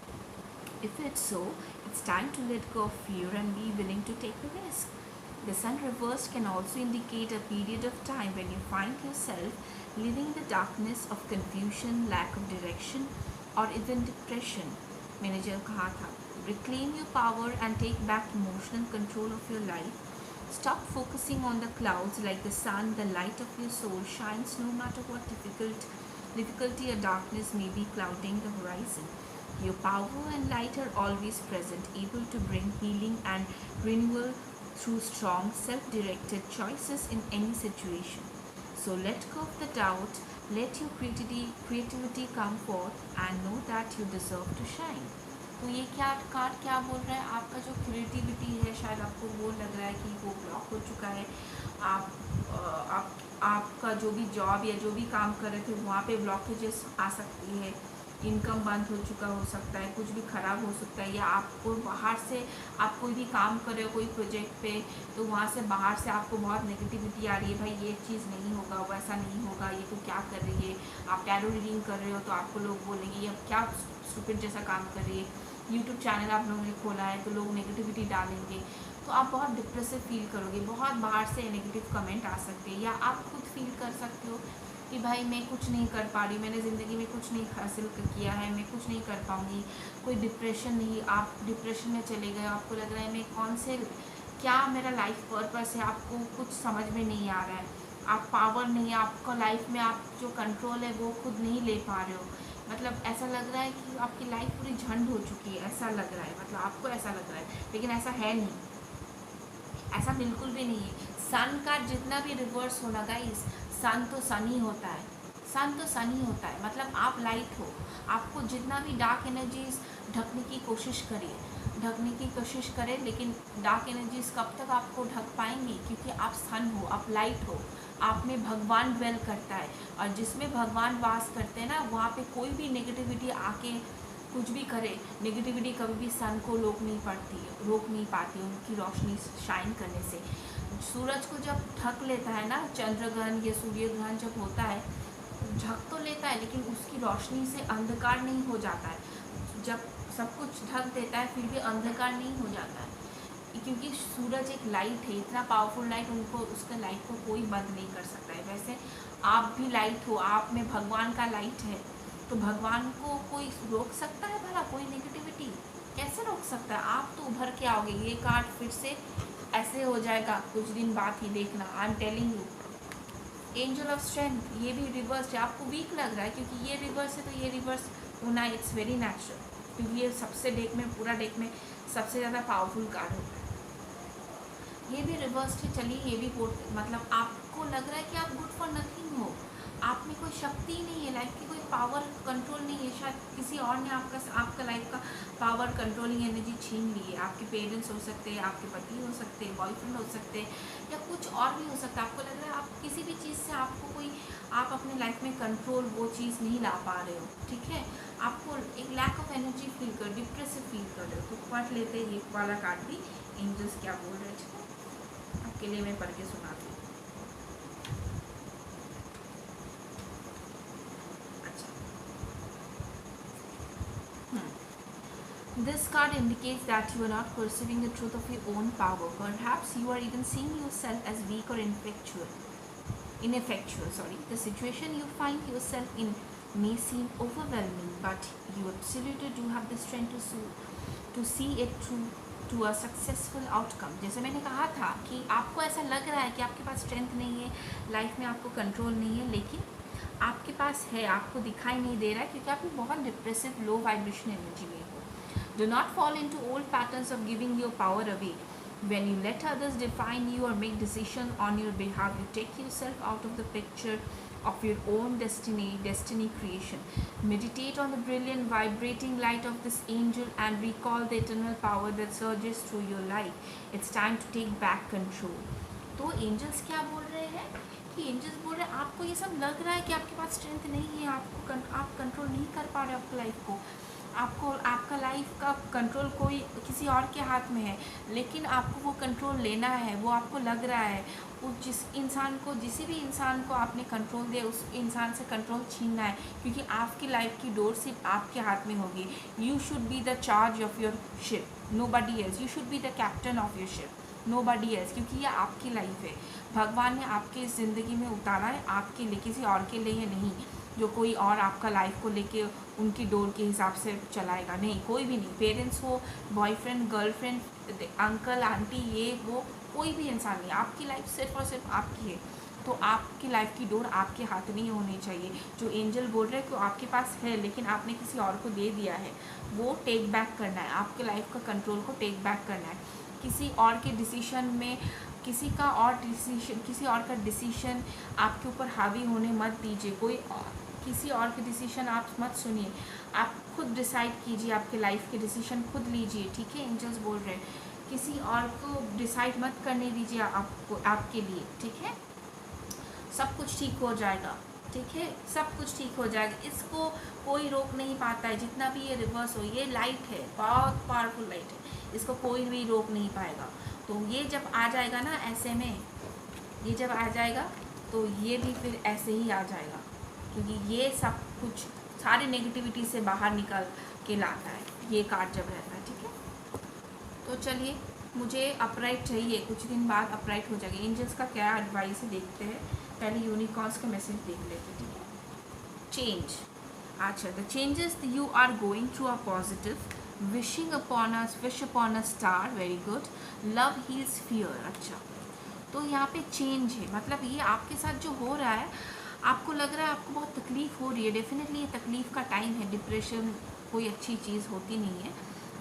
If it's so, it's time to let go of fear and be willing to take the risk. The sun reversed can also indicate a period of time when you find yourself living in the darkness of confusion, lack of direction, or even depression. मैंने जो कहा था, reclaim your power and take back emotional control of your life. Stop focusing on the clouds. Like the sun, the light of your soul shines no matter what difficulty or darkness may be clouding the horizon. Your power and light are always present, able to bring healing and renewal through strong, self-directed choices in any situation. So let go of the doubt, let your creativity come forth and know that you deserve to shine. तो ये क्या card क्या बोल रहा है, आपका जो creativity है शायद आपको वो लग रहा है कि वो ब्लॉक हो चुका है। आपका जो भी जॉब या जो भी काम कर रहे थे वहाँ पे ब्लॉकेजेस आ सकती है, इनकम बंद हो चुका हो सकता है, कुछ भी ख़राब हो सकता है, या आपको बाहर से आप कोई भी काम कर रहे हो कोई प्रोजेक्ट पे, तो वहाँ से बाहर से आपको बहुत नेगेटिविटी आ रही है, भाई ये चीज़ नहीं होगा, वैसा नहीं होगा, ये तो क्या कर रही है। आप टैरो रीडिंग कर रहे हो तो आपको लोग बोलेंगे ये क्या स्टूपिड जैसा काम कर रही है। यूट्यूब चैनल आप लोगों ने खोला है तो लोग नेगेटिविटी डालेंगे, तो आप बहुत डिप्रेसिव फील करोगे, बहुत बाहर से नेगेटिव कमेंट आ सकते हैं, या आप खुद फील कर सकते हो कि भाई मैं कुछ नहीं कर पा रही, मैंने ज़िंदगी में कुछ नहीं हासिल किया है, मैं कुछ नहीं कर पाऊँगी। कोई डिप्रेशन नहीं, आप डिप्रेशन में चले गए, आपको लग रहा है मैं कौन से क्या मेरा लाइफ पर्पस है, आपको कुछ समझ में नहीं आ रहा है, आप पावर नहीं है आपका लाइफ में, आप जो कंट्रोल है वो खुद नहीं ले पा रहे हो। मतलब ऐसा लग रहा है कि आपकी लाइफ पूरी झंड हो चुकी है, ऐसा लग रहा है, मतलब आपको ऐसा लग रहा है, लेकिन ऐसा है नहीं, ऐसा बिल्कुल भी नहीं है। सन का जितना भी रिवर्स होना गाइस, सन तो सन ही होता है, सन तो सन ही होता है, मतलब आप लाइट हो। आपको जितना भी डार्क एनर्जीज ढकने की कोशिश करिए, ढकने की कोशिश करें, लेकिन डार्क एनर्जीज कब तक आपको ढक पाएंगी, क्योंकि आप सन हो, आप लाइट हो, आप में भगवान ड्वेल करता है, और जिसमें भगवान वास करते हैं ना, वहाँ पे कोई भी नेगेटिविटी आके कुछ भी करे, नेगेटिविटी कभी भी सन को रोक नहीं पाती उनकी रोशनी शाइन करने से। सूरज को जब ढक लेता है ना, चंद्र ग्रहण या सूर्य ग्रहण जब होता है, ढक तो लेता है लेकिन उसकी रोशनी से अंधकार नहीं हो जाता है। जब सब कुछ ढक देता है फिर भी अंधकार नहीं हो जाता है, क्योंकि सूरज एक लाइट है, इतना पावरफुल लाइट, उनको उसका लाइट को कोई बंद नहीं कर सकता है। वैसे आप भी लाइट हो, आप में भगवान का लाइट है, तो भगवान को कोई रोक सकता है भला, कोई नेगेटिविटी कैसे रोक सकता है। आप तो उभर के आओगे, ये कार्ड फिर से ऐसे हो जाएगा कुछ दिन बाद ही, देखना, I am telling you. Angel of strength, ये भी रिवर्स है, आपको वीक लग रहा है क्योंकि ये रिवर्स है, तो ये रिवर्स होना इट्स वेरी नेचुरल, क्योंकि ये सबसे डेक में, पूरा डेक में सबसे ज़्यादा पावरफुल कार्ड होता है। ये भी रिवर्स है, चलिए ये भी मतलब आपको लग रहा है कि आप गुड फॉर नथिंग हो, आप में कोई शक्ति नहीं है, लाइफ की कोई पावर कंट्रोल नहीं है, शायद किसी और ने आपका लाइफ का पावर कंट्रोलिंग एनर्जी छीन ली है। आपके पेरेंट्स हो सकते हैं, आपके पति हो सकते हैं, बॉयफ्रेंड हो सकते हैं, या कुछ और भी हो सकता है। आपको लग रहा है आप किसी भी चीज़ से आपको कोई, आप अपने लाइफ में कंट्रोल वो चीज़ नहीं ला पा रहे हो, ठीक है, आपको एक लैक ऑफ एनर्जी फील कर, डिप्रेसिव फील कर रहे हो। तो पढ़ लेते हैं ये वाला कार्ड भी, एंजल्स क्या बोल रहे हैं, ठीक है, आपके लिए मैं पढ़ के सुनाती हूँ। This card indicates that you are not perceiving the truth of your own power. Perhaps you are even seeing yourself as weak or ineffectual. The situation you find yourself in may seem overwhelming, but you absolutely do have the strength to see it through to a successful outcome. जैसे मैंने कहा था कि आपको ऐसा लग रहा है कि आपके पास स्ट्रेंथ नहीं है, लाइफ में आपको कंट्रोल नहीं है, लेकिन आपके पास है, आपको दिखाई नहीं दे रहा है क्योंकि आप बहुत डिप्रेसिव लो वाइब्रेशन एनर्जी में हो। Do not fall into old patterns of giving your power away. When you let others define you or make decisions on your behalf, you take yourself out of the picture of your own destiny creation. Meditate on the brilliant, vibrating light of this angel and recall the eternal power that surges through your life. It's time to take back control. तो angels क्या बोल रहे हैं कि angels बोल रहे हैं आपको ये सब लग रहा है कि आपके पास स्ट्रेंथ नहीं है, आप कंट्रोल नहीं कर पा रहे हो अपनी लाइफ को, आपको आपका लाइफ का कंट्रोल कोई किसी और के हाथ में है, लेकिन आपको वो कंट्रोल लेना है, वो आपको लग रहा है, वो जिस भी इंसान को आपने कंट्रोल दिया उस इंसान से कंट्रोल छीनना है, क्योंकि आपकी लाइफ की डोर सिर्फ आपके हाथ में होगी। You should be the charge of your ship, nobody else, you should be the captain of your ship, nobody else, क्योंकि ये आपकी लाइफ है, भगवान ने आपके इस ज़िंदगी में उतारा है आपके लिए, किसी और के लिए नहीं, जो कोई और आपका लाइफ को लेके उनकी डोर के हिसाब से चलाएगा, नहीं, कोई भी नहीं, पेरेंट्स हो, बॉयफ्रेंड, गर्लफ्रेंड, अंकल, आंटी, ये वो कोई भी इंसान नहीं, आपकी लाइफ सिर्फ और सिर्फ आपकी है, तो आपकी लाइफ की डोर आपके हाथ में ही होनी चाहिए। जो एंजल बोल रहे हैं कि आपके पास है लेकिन आपने किसी और को दे दिया है, वो टेक बैक करना है, आपके लाइफ का कंट्रोल को टेक बैक करना है। किसी और के डिसीशन में किसी और का डिसीशन आपके ऊपर हावी होने मत दीजिए। किसी और के डिसीशन आप मत सुनिए, आप खुद डिसाइड कीजिए, आपके लाइफ के डिसीशन खुद लीजिए, ठीक है। एंजल्स बोल रहे हैं किसी और को डिसाइड मत करने दीजिए आपके लिए, ठीक है। सब कुछ ठीक हो जाएगा, ठीक है, सब कुछ ठीक हो जाएगा। इसको कोई रोक नहीं पाता है, जितना भी ये रिवर्स हो, ये लाइट है, बहुत पावरफुल लाइट है, इसको कोई भी रोक नहीं पाएगा। तो ये जब आ जाएगा ना ऐसे में, ये जब आ जाएगा तो ये भी फिर ऐसे ही आ जाएगा, क्योंकि ये सब कुछ सारी नेगेटिविटी से बाहर निकल के लाता है ये कार्ड जब रहता है, ठीक है। तो चलिए, मुझे अपराइट चाहिए, कुछ दिन बाद अपराइट हो जाएगा। एंजल्स का क्या एडवाइस है देखते हैं, पहले यूनिकॉर्न्स का मैसेज देख लेते, ठीक है। चेंज, अच्छा, the changes you are going through are positive, wishing upon us, wish upon a star, very good, love heals fear. अच्छा, तो यहाँ पे चेंज है, मतलब ये आपके साथ जो हो रहा है, आपको लग रहा है आपको बहुत तकलीफ़ हो रही है, डेफिनेटली ये तकलीफ़ का टाइम है, डिप्रेशन कोई अच्छी चीज़ होती नहीं है,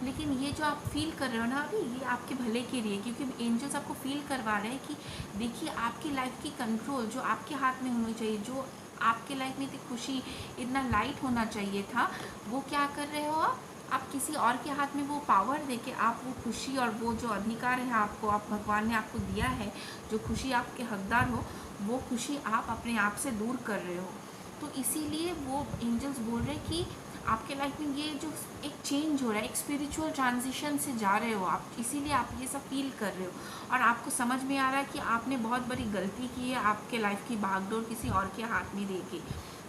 लेकिन ये जो आप फील कर रहे हो ना अभी, ये आपके भले के लिए, क्योंकि एंजल्स आपको फील करवा रहे हैं कि देखिए आपकी लाइफ की कंट्रोल जो आपके हाथ में होनी चाहिए, जो आपके लाइफ में इतनी खुशी, इतना लाइट होना चाहिए था, वो क्या कर रहे हो आप किसी और के हाथ में वो पावर देके आप वो खुशी और वो जो अधिकार है आपको, आप भगवान ने आपको दिया है, जो खुशी आपके हकदार हो, वो खुशी आप अपने आप से दूर कर रहे हो। तो इसीलिए वो एंजल्स बोल रहे हैं कि आपके लाइफ में ये जो एक चेंज हो रहा है, एक स्पिरिचुअल ट्रांजिशन से जा रहे हो आप, इसीलिए आप ये सब फील कर रहे हो और आपको समझ में आ रहा है कि आपने बहुत बड़ी गलती की है आपके लाइफ की भागदौड़ किसी और के हाथ में दे के,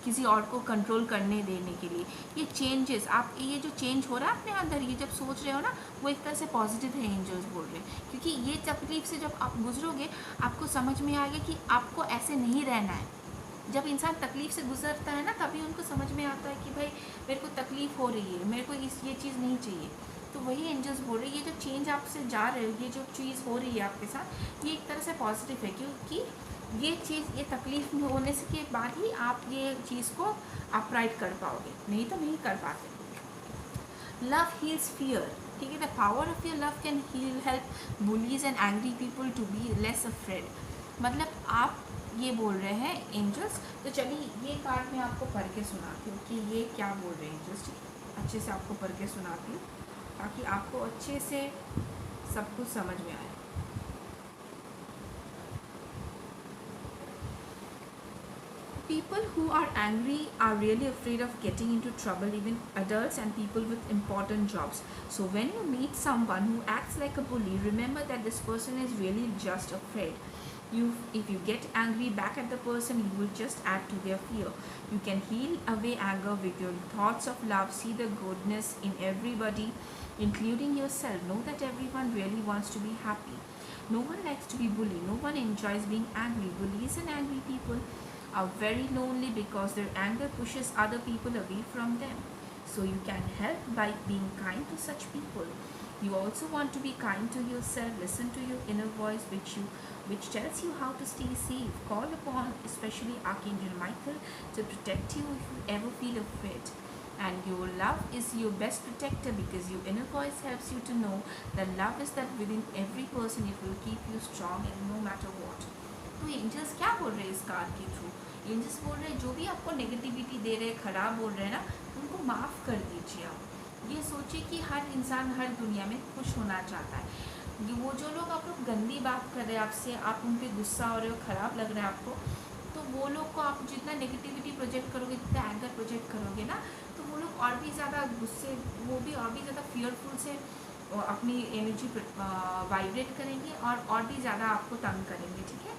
किसी और को कंट्रोल करने देने के लिए। ये चेंजेस, आप ये जो चेंज हो रहा है अपने अंदर, ये जब सोच रहे हो ना, वो एक तरह से पॉजिटिव है, एंजल्स बोल रहे हैं, क्योंकि ये तकलीफ से जब आप गुजरोगे आपको समझ में आएगा कि आपको ऐसे नहीं रहना है। जब इंसान तकलीफ़ से गुजरता है ना, तभी उनको समझ में आता है कि भाई मेरे को तकलीफ़ हो रही है, मेरे को ये चीज़ नहीं चाहिए। तो वही एंजल्स बोल रहे हैं, ये जो चेंज आपसे जा रहे हो, ये जो चीज़ हो रही है आपके साथ, ये एक तरह से पॉजिटिव है, क्योंकि ये चीज़, ये तकलीफ होने से के बाद ही आप ये चीज़ को अपराइट कर पाओगे, नहीं तो नहीं कर पाते। लव हील्स फियर, ठीक है, the power of your love can heal, help bullies and angry people to be less afraid. मतलब आप ये बोल रहे हैं एंजल्स। तो चलिए ये कार्ड मैं आपको पढ़ के सुनाती हूँ कि ये क्या बोल रहे हैं एंजल्स, ठीक है, अच्छे से आपको पढ़ के सुनाती हूँ ताकि आपको अच्छे से सब कुछ समझ में आए। People who are angry are really afraid of getting into trouble, even adults and people with important jobs. So when you meet someone who acts like a bully, remember that this person is really just afraid. If you get angry back at the person, you will just add to their fear. You can heal away anger with your thoughts of love. See the goodness in everybody, including yourself. Know that everyone really wants to be happy. No one likes to be bullied. No one enjoys being angry. Bullies and angry people are very lonely because their anger pushes other people away from them. So you can help by being kind to such people. You also want to be kind to yourself. Listen to your inner voice which tells you how to stay safe. Call upon especially Archangel Michael to protect you if you ever feel afraid. And your love is your best protector because your inner voice helps you to know that love is that within every person. It will keep you strong and no matter what. तो angels क्या बोल रहे हैं इस card के through? Angels बोल रहे हैं जो भी आपको नेगेटिविटी दे रहे हैं, खराब बोल रहे हैं ना, उनको माफ़ कर दीजिए आप। ये सोचिए कि हर इंसान हर दुनिया में खुश होना चाहता है। वो जो लोग आप लोग गंदी बात कर रहे हैं आपसे, आप उन पर गुस्सा हो रहे हो, ख़राब लग रहा है आपको, तो वो लोग को आप जितना नेगेटिविटी प्रोजेक्ट करोगे, जितना एंगर प्रोजेक्ट करोगे ना, तो वो लोग और भी ज़्यादा गुस्से, वो भी और भी ज़्यादा फियरफुल से अपनी एनर्जी वाइब्रेट करेंगे और भी ज़्यादा आपको तंग करेंगे, ठीक है।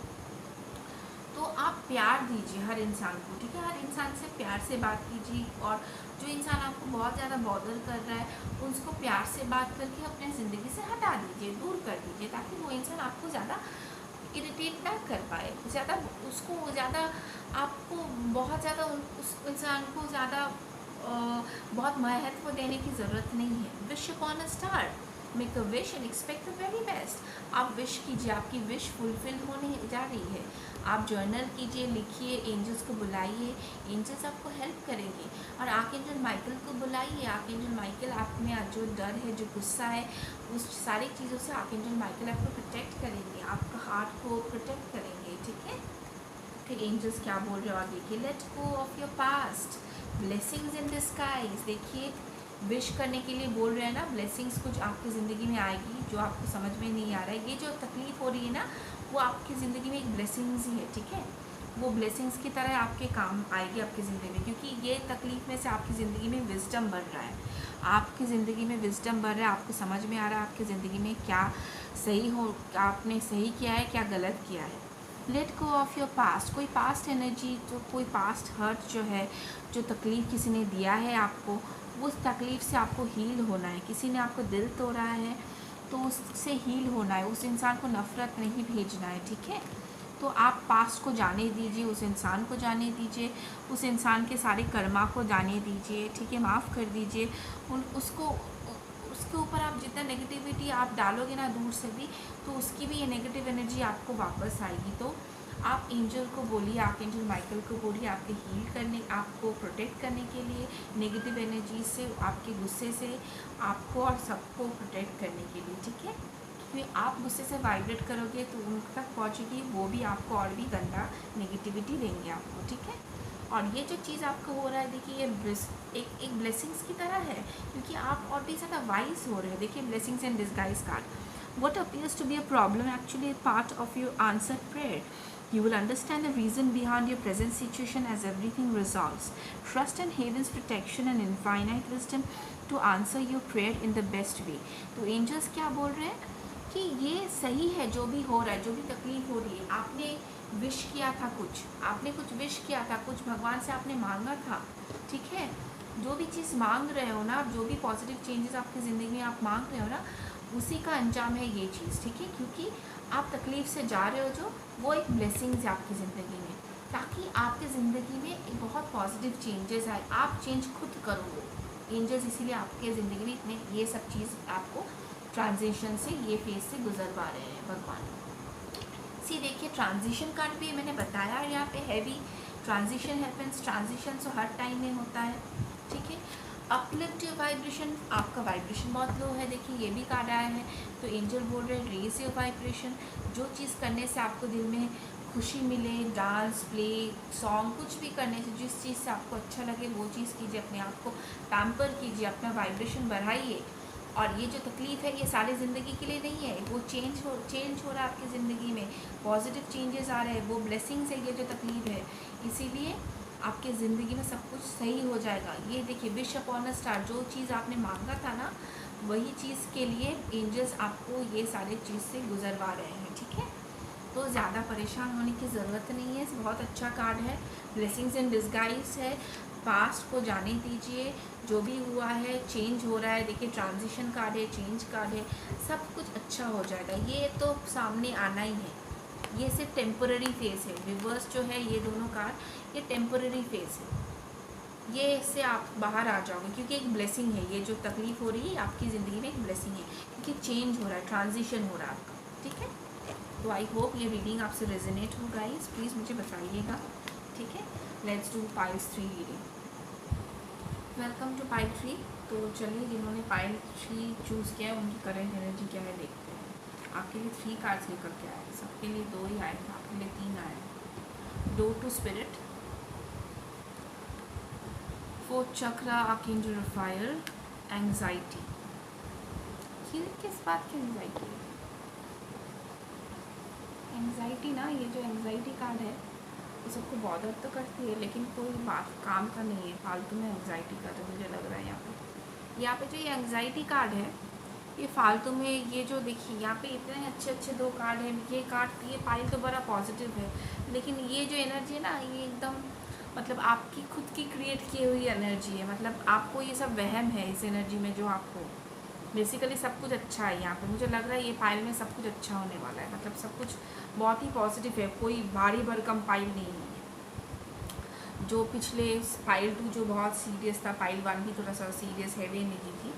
तो आप प्यार दीजिए हर इंसान को, ठीक है, हर इंसान से प्यार से बात कीजिए और जो इंसान आपको बहुत ज़्यादा बॉदर कर रहा है उसको प्यार से बात करके अपने ज़िंदगी से हटा दीजिए, दूर कर दीजिए, ताकि वो इंसान आपको ज़्यादा इरिटेट ना कर पाए, ज़्यादा उसको ज़्यादा आपको बहुत ज़्यादा उस इंसान को ज़्यादा बहुत महत्व देने की ज़रूरत नहीं है। Wish upon a star, make a wish and expect the very best. आप विश कीजिए, आपकी विश फुलफिल होने जा रही है। आप जर्नल कीजिए, लिखिए, एंजल्स को बुलाइए, एंजल्स आपको हेल्प करेंगे। और आर्कएंजल माइकल को बुलाइए। आर्कएंजल माइकल आप में जो डर है, जो गुस्सा है, उस सारी चीज़ों से आर्कएंजल माइकल आपको प्रोटेक्ट करेंगे, आपका हार्ट को प्रोटेक्ट करेंगे, ठीक है। फिर एंजल्स क्या बोल रहे हो और देखिए, late go of your past, blessings in disguise. देखिए विश करने के लिए बोल रहे हैं ना, ब्लेसिंग्स कुछ आपकी ज़िंदगी में आएगी जो आपको समझ में नहीं आ रहा है। ये जो तकलीफ़ हो रही है ना, वो आपकी ज़िंदगी में एक ब्लेसिंग्स ही है, ठीक है। वो ब्लेसिंग्स की तरह आपके काम आएगी आपकी ज़िंदगी में, क्योंकि ये तकलीफ़ में से आपकी ज़िंदगी में विजडम बढ़ रहा है। आपकी ज़िंदगी में विजडम बढ़ रहा है, आपको समझ में आ रहा है आपकी ज़िंदगी में क्या सही हो, आपने सही किया है, क्या गलत किया है। Late go of your past, कोई पास्ट एनर्जी, तो कोई पास्ट हर्ट जो है, जो तकलीफ़ किसी ने दिया है आपको, उस तकलीफ़ से आपको हील होना है। किसी ने आपको दिल तोड़ा है तो उससे हील होना है, उस इंसान को नफ़रत नहीं भेजना है, ठीक है। तो आप पास्ट को जाने दीजिए, उस इंसान को जाने दीजिए, उस इंसान के सारे कर्मा को जाने दीजिए, ठीक है, माफ़ कर दीजिए उसके ऊपर आप जितना नेगेटिविटी आप डालोगे ना दूर से भी, तो उसकी भी ये नेगेटिव एनर्जी आपको वापस आएगी। तो आप एंजल को बोलिए, आर्कएंजल माइकल को बोलिए आपके हील करने, आपको प्रोटेक्ट करने के लिए, नेगेटिव एनर्जी से, आपके गुस्से से आपको और सबको प्रोटेक्ट करने के लिए, ठीक है। क्योंकि आप गुस्से से वाइब्रेट करोगे तो उन तक पहुँचेगी, वो भी आपको और भी गंदा नेगेटिविटी देंगे आपको, ठीक है। और ये जो चीज़ आपको हो रहा है, देखिए ये एक ब्लेसिंग्स की तरह है, क्योंकि आप और भी ज़्यादा वाइज हो रहे हो। देखिए blessings in disguise card, what appears to be a problem actually a part of your answered prayer. You will understand the reason behind your present situation as everything resolves. Trust in heaven's protection and infinite wisdom to answer your prayer in the best way. तो angels क्या बोल रहे हैं कि ये सही है, जो भी हो रहा है, जो भी तकलीफ हो रही है, आपने विश किया था, आपने कुछ विश किया था, कुछ भगवान से आपने मांगा था, ठीक है। जो भी चीज़ मांग रहे हो ना, जो भी पॉजिटिव चेंजेस आपकी ज़िंदगी में आप मांग रहे हो ना, उसी का अंजाम है ये चीज़, ठीक है। क्योंकि आप तकलीफ़ से जा रहे हो, जो वो एक ब्लेसिंग्स है आपकी ज़िंदगी में, ताकि आपकी ज़िंदगी में एक बहुत पॉजिटिव चेंजेस आए, आप चेंज खुद करोगे। एंजल्स इसीलिए आपके ज़िंदगी में इतने ये सब चीज़ आपको ट्रांजिशन से, ये फेज से गुजरवा रहे हैं भगवान। सी देखिए ट्रांजिशन कार्ड भी मैंने बताया यहाँ पे, हैवी ट्रांजिशन हैपेंस, ट्रांजिशन तो हर टाइम में होता है, ठीक है। अपलिफ्ट योर वाइब्रेशन, आपका वाइब्रेशन बहुत लो है, देखिए ये भी कार्ड आया है। तो एंजल बोल रहे हैं रेज योर वाइब्रेशन, जो चीज़ करने से आपको दिल में खुशी मिले, डांस, प्ले, सॉन्ग, कुछ भी करने से जिस चीज़ से आपको अच्छा लगे वो चीज़ कीजिए, अपने आप को पैम्पर कीजिए, अपना वाइब्रेशन बढ़ाइए। और ये जो तकलीफ़ है ये सारी ज़िंदगी के लिए नहीं है, वो चेंज हो रहा है आपकी ज़िंदगी में, पॉजिटिव चेंजेस आ रहे हैं, वो ब्लेसिंग्स है ये जो तकलीफ़ है, इसीलिए आपके ज़िंदगी में सब कुछ सही हो जाएगा। ये देखिए विश अपॉन अ स्टार, जो चीज़ आपने मांगा था ना, वही चीज़ के लिए एंजल्स आपको ये सारे चीज़ से गुजरवा रहे हैं, ठीक है। तो ज़्यादा परेशान होने की ज़रूरत नहीं है, बहुत अच्छा कार्ड है, ब्लेसिंग्स इन डिस्गाइज है। पास्ट को जाने दीजिए, जो भी हुआ है चेंज हो रहा है, देखिए ट्रांजिशन कार्ड है, चेंज कार्ड है, सब कुछ अच्छा हो जाएगा। ये तो सामने आना ही है, ये सिर्फ टेम्पररी फेज़ है। रिवर्स जो है ये दोनों कार्ड, ये टेम्पररी फेज़ है, ये इससे आप बाहर आ जाओगे, क्योंकि एक ब्लेसिंग है। ये जो तकलीफ़ हो रही है आपकी ज़िंदगी में एक ब्लेसिंग है, क्योंकि चेंज हो रहा है, ट्रांजिशन हो रहा है आपका, ठीक है। तो आई होप ये रीडिंग आपसे रेजोनेट हो गाइस, प्लीज़ मुझे बताइएगा, ठीक है। Let's do pile 3 reading. Welcome to pile 3। तो चलिए जिन्होंने पाइल 3 चूज़ किया है उनकी करंट एनर्जी क्या है देखते हैं। आपके लिए 3 कार्ड्स लेकर के आए, सबके लिए 2 ही आए थे, आपके लिए 3 आए। Door to spirit, 4th chakra, archangel Raphael, anxiety. किस बात की एंग्जाइटी है? एंग्जाइटी ना, ये जो एंग्जाइटी कार्ड है वो सबको बॉदर तो करती है, लेकिन कोई बात काम का नहीं है, फालतू में एंग्जाइटी का तो मुझे लग रहा है यहाँ पे जो ये एंग्जाइटी कार्ड है ये फालतू में, ये जो देखिए यहाँ पे इतने अच्छे अच्छे 2 कार्ड हैं, ये कार्ड, ये पाइल तो बड़ा पॉजिटिव है, लेकिन ये जो एनर्जी है ना, ये एकदम मतलब आपकी खुद की क्रिएट की हुई एनर्जी है। मतलब आपको ये सब वहम है इस एनर्जी में, जो आपको बेसिकली सब कुछ अच्छा है यहाँ पे। मुझे लग रहा है ये पाइल में सब कुछ अच्छा होने वाला है, मतलब सब कुछ बहुत ही पॉजिटिव है, कोई भारी भरकम पाइल नहीं है। जो पिछले पाइल 2 जो बहुत सीरियस था, पाइल 1 भी थोड़ा सा सीरियस हैवी एनर्जी थी,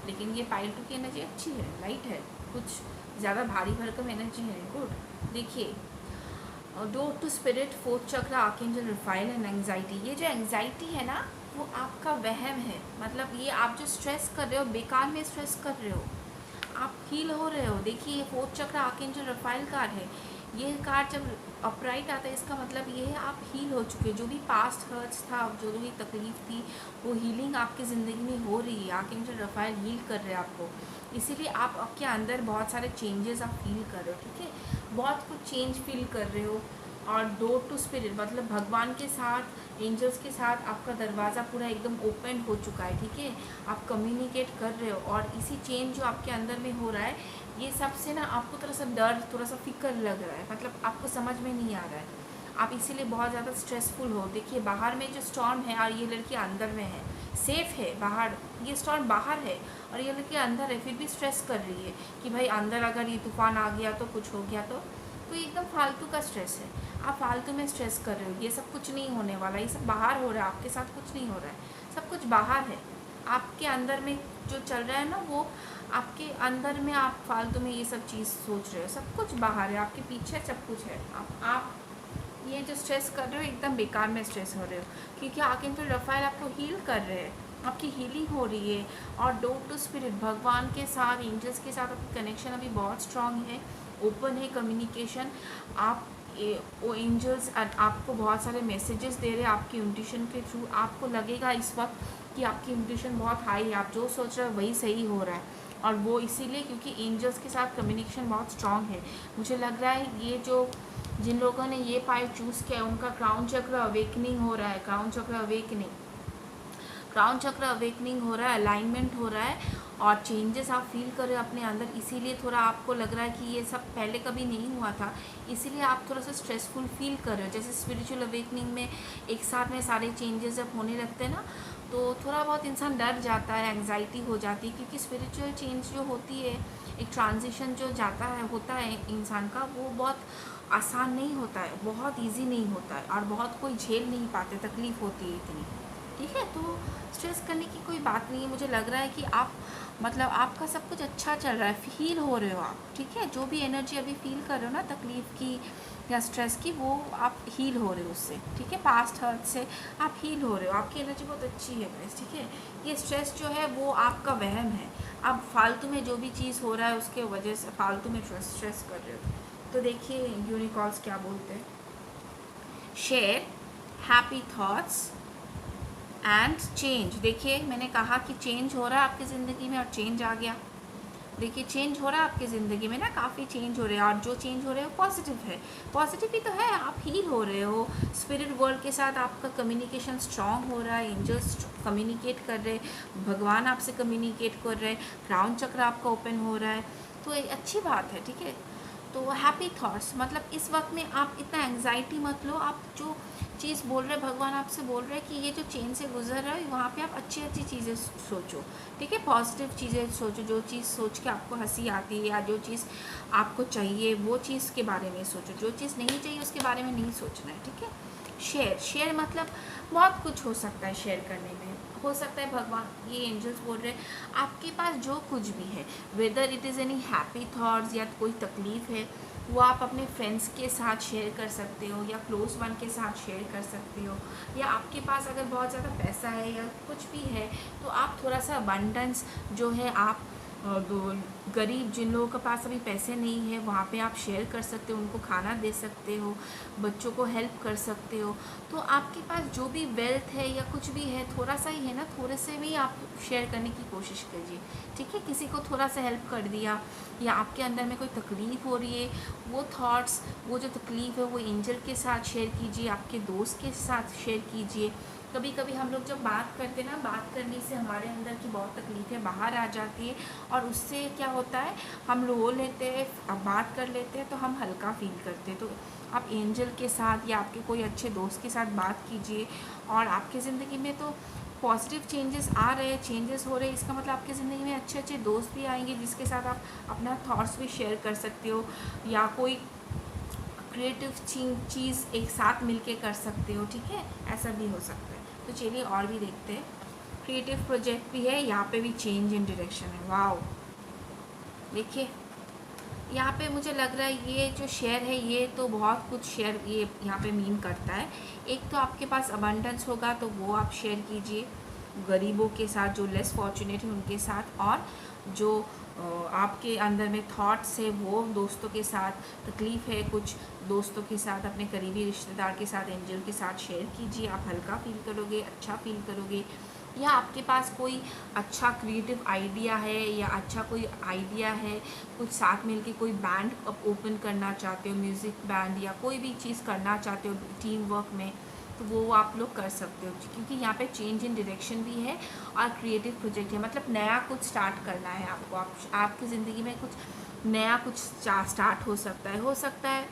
लेकिन ये पाइल 2 की एनर्जी अच्छी है, लाइट है, कुछ ज़्यादा भारी भरकम एनर्जी है। गुड। देखिए, डोर टू स्पिरिट, फोर्थ चक्र, आर्कएंजल रफाइल एंड एंग्जाइटी। ये जो एंग्जाइटी है ना, वो आपका वहम है। मतलब ये आप जो स्ट्रेस कर रहे हो, बेकार में स्ट्रेस कर रहे हो, आप हील हो रहे हो। देखिए, ये फोर्थ चक्र आर्कएंजल रफाइल कार्ड है। ये कार्ड जब अपराइट आता है, इसका मतलब ये है आप हील हो चुके। जो भी पास्ट हर्ट्स था, जो भी तकलीफ थी, वो हीलिंग आपकी ज़िंदगी में हो रही है। आर्कएंजल रफाइल हील कर रहे हैं आपको, इसीलिए आप आपके अंदर बहुत सारे चेंजेस आप फील कर रहे हो। ठीक है, बहुत कुछ चेंज फील कर रहे हो। और डोर टू स्पिरिट मतलब भगवान के साथ, एंजल्स के साथ आपका दरवाज़ा पूरा एकदम ओपन हो चुका है। ठीक है, आप कम्युनिकेट कर रहे हो, और इसी चेंज जो आपके अंदर में हो रहा है, ये सबसे ना आपको थोड़ा सा डर, थोड़ा सा फिक्र लग रहा है। मतलब आपको समझ में नहीं आ रहा है, आप इसीलिए बहुत ज़्यादा स्ट्रेसफुल हो। देखिए, बाहर में जो स्टॉर्म है और ये लड़की अंदर में है, सेफ है बाहर, ये स्टॉर्म बाहर है और ये लड़की अंदर है, फिर भी स्ट्रेस कर रही है कि भाई अंदर अगर ये तूफान आ गया तो, कुछ हो गया तो ये एकदम फालतू का स्ट्रेस है। आप फालतू में स्ट्रेस कर रहे हो, ये सब कुछ नहीं होने वाला, ये सब बाहर हो रहा है, आपके साथ कुछ नहीं हो रहा है, सब कुछ बाहर है। आपके अंदर में जो चल रहा है ना, वो आपके अंदर में आप फालतू में ये सब चीज़ सोच रहे हो, सब कुछ बाहर है, आपके पीछे सब कुछ है। आप ये जो स्ट्रेस कर रहे हो, एकदम बेकार में स्ट्रेस हो रहे हो, क्योंकि आर्कएंजल रफाइल आपको हील कर रहे हैं, आपकी हीलिंग हो रही है। और डोर टू स्पिरिट, भगवान के साथ, एंजल्स के साथ आपकी कनेक्शन अभी बहुत स्ट्रांग है, ओपन है कम्युनिकेशन। आप वो एंजल्स आपको बहुत सारे मैसेजेस दे रहे हैं आपकी इंट्यूशन के थ्रू। आपको लगेगा इस वक्त कि आपकी इंट्यूशन बहुत हाई है, आप जो सोच रहे हो वही सही हो रहा है। और वो इसीलिए क्योंकि एंजल्स के साथ कम्युनिकेशन बहुत स्ट्रांग है। मुझे लग रहा है ये जो जिन लोगों ने ये पाइल चूज़ किया है, उनका क्राउन चक्र अवेकनिंग हो रहा है, क्राउन चक्र अवेकनिंग हो रहा है, अलाइनमेंट हो रहा है, और चेंजेस आप फील कर रहे हो अपने अंदर। इसीलिए थोड़ा आपको लग रहा है कि ये सब पहले कभी नहीं हुआ था, इसीलिए आप थोड़ा सा स्ट्रेसफुल फील कर रहे हो। जैसे स्पिरिचुअल अवेकनिंग में एक साथ में सारे चेंजेस जब होने लगते हैं ना, तो थोड़ा बहुत इंसान डर जाता है, एंग्जाइटी हो जाती है, क्योंकि स्पिरिचुअल चेंज जो होती है, एक ट्रांजिशन जो होता है इंसान का, वो बहुत आसान नहीं होता है, बहुत इजी नहीं होता है, और बहुत कोई झेल नहीं पाते, तकलीफ़ होती है इतनी। ठीक है, तो स्ट्रेस करने की कोई बात नहीं है। मुझे लग रहा है कि आप मतलब आपका सब कुछ अच्छा चल रहा है, हील हो रहे हो आप। ठीक है, जो भी एनर्जी अभी फील कर रहे हो ना, तकलीफ़ की या स्ट्रेस की, वो आप हील हो रहे हो उससे। ठीक है, पास्ट हर्ट से आप हील हो रहे हो, आपकी एनर्जी बहुत अच्छी है गाइस। ठीक है, ये स्ट्रेस जो है वो आपका वहम है, आप फालतू में जो भी चीज़ हो रहा है उसके वजह से फालतू में स्ट्रेस कर रहे हो। तो देखिए यूनिकॉर्न्स क्या बोलते हैं, share happy thoughts and change. देखिए, मैंने कहा कि चेंज हो रहा है आपकी ज़िंदगी में, और चेंज आ गया। देखिए, चेंज हो रहा है आपकी ज़िंदगी में ना, काफ़ी चेंज हो रहे हैं, और जो चेंज हो रहे हैं पॉजिटिव है, पॉजिटिव ही तो है। आप हील हो रहे हो, स्पिरिट वर्ल्ड के साथ आपका कम्युनिकेशन स्ट्रांग हो रहा है, एंजल्स कम्युनिकेट कर रहे हैं, भगवान आपसे कम्युनिकेट कर रहे हैं, क्राउन चक्र आपका ओपन हो रहा है, तो एक अच्छी बात है। ठीक है, तो हैप्पी थॉट्स मतलब इस वक्त में आप इतना एंग्जाइटी मत लो। आप जो चीज़ बोल रहे हैं, भगवान आपसे बोल रहे हैं कि ये जो चेंज से गुजर रहा है, वहाँ पे आप अच्छी अच्छी चीज़ें सोचो। ठीक है, पॉजिटिव चीज़ें सोचो, जो चीज़ सोच के आपको हंसी आती है, या जो चीज़ आपको चाहिए वो चीज़ के बारे में सोचो, जो चीज़ नहीं चाहिए उसके बारे में नहीं सोचना है। ठीक है, शेयर मतलब बहुत कुछ हो सकता है शेयर करने में। हो सकता है भगवान, ये एंजल्स बोल रहे हैं आपके पास जो कुछ भी है, whether it is any happy thoughts या कोई तकलीफ़ है, वो आप अपने फ्रेंड्स के साथ शेयर कर सकते हो, या क्लोज वन के साथ शेयर कर सकते हो, या आपके पास अगर बहुत ज़्यादा पैसा है या कुछ भी है, तो आप थोड़ा सा अबंडेंस जो है, आप गरीब जिन लोगों के पास अभी पैसे नहीं है, वहाँ पे आप शेयर कर सकते हो, उनको खाना दे सकते हो, बच्चों को हेल्प कर सकते हो। तो आपके पास जो भी वेल्थ है या कुछ भी है, थोड़ा सा ही है ना, थोड़े से भी आप शेयर करने की कोशिश कीजिए। ठीक है, किसी को थोड़ा सा हेल्प कर दिया, या आपके अंदर में कोई तकलीफ़ हो रही है, वो थॉट्स, वो जो तकलीफ़ है वो एंजल के साथ शेयर कीजिए, आपके दोस्त के साथ शेयर कीजिए। कभी कभी हम लोग जब बात करते हैं ना, बात करने से हमारे अंदर की बहुत तकलीफ़ें बाहर आ जाती है, और उससे क्या होता है, हम रो लेते हैं, अब बात कर लेते हैं, तो हम हल्का फील करते हैं। तो आप एंजल के साथ या आपके कोई अच्छे दोस्त के साथ बात कीजिए, और आपकी ज़िंदगी में तो पॉजिटिव चेंजेस आ रहे हैं, चेंजेस हो रहे हैं, इसका मतलब आपकी ज़िंदगी में अच्छे अच्छे दोस्त भी आएंगे, जिसके साथ आप अपना थॉट्स भी शेयर कर सकते हो, या कोई क्रिएटिव चीज़ एक साथ मिलके कर सकते हो। ठीक है, ऐसा भी हो सकता है। तो चलिए और भी देखते हैं। क्रिएटिव प्रोजेक्ट भी है, यहाँ पे भी चेंज इन डायरेक्शन है। वाओ, देखिए यहाँ पे मुझे लग रहा है ये जो शेयर है ये तो बहुत कुछ शेयर ये यहाँ पे मीन करता है। एक तो आपके पास अबंडेंस होगा तो वो आप शेयर कीजिए गरीबों के साथ, जो लेस फॉर्चुनेट है उनके साथ, और जो आपके अंदर में थॉट्स है वो दोस्तों के साथ, तकलीफ़ है कुछ दोस्तों के साथ, अपने करीबी रिश्तेदार के साथ, एंजल के साथ शेयर कीजिए। आप हल्का फील करोगे, अच्छा फील करोगे। या आपके पास कोई अच्छा क्रिएटिव आइडिया है या अच्छा कोई आइडिया है, कुछ साथ मिल के कोई बैंड ओपन करना चाहते हो, म्यूज़िक बैंड या कोई भी चीज़ करना चाहते हो टीम वर्क में, तो वो आप लोग कर सकते हो, क्योंकि यहाँ पे चेंज इन डायरेक्शन भी है और क्रिएटिव प्रोजेक्ट है। मतलब नया कुछ स्टार्ट करना है आपको, आपकी ज़िंदगी में कुछ नया कुछ स्टार्ट हो सकता है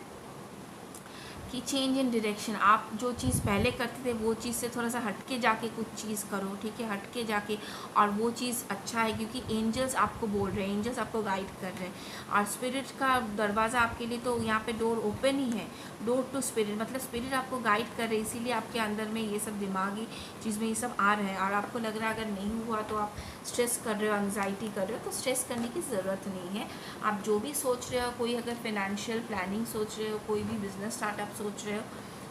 कि चेंज इन डायरेक्शन, आप जो चीज़ पहले करते थे वो चीज़ से थोड़ा सा हटके जाके कुछ चीज़ करो, ठीक है, हटके जाके, और वो चीज़ अच्छा है क्योंकि एंजल्स आपको बोल रहे हैं, एंजल्स आपको गाइड कर रहे हैं, और स्पिरिट का दरवाज़ा आपके लिए तो यहाँ पे डोर ओपन ही है, डोर टू स्पिरिट, मतलब स्पिरिट आपको गाइड कर रहे हैं, इसीलिए आपके अंदर में ये सब दिमागी चीज़ में ये सब आ रहा है। और आपको लग रहा है अगर नहीं हुआ तो आप स्ट्रेस कर रहे हो, एंग्जाइटी कर रहे हो, तो स्ट्रेस करने की ज़रूरत नहीं है। आप जो भी सोच रहे हो, कोई अगर फाइनेंशियल प्लानिंग सोच रहे हो, कोई भी बिजनेस स्टार्टअप सोच रहे हो,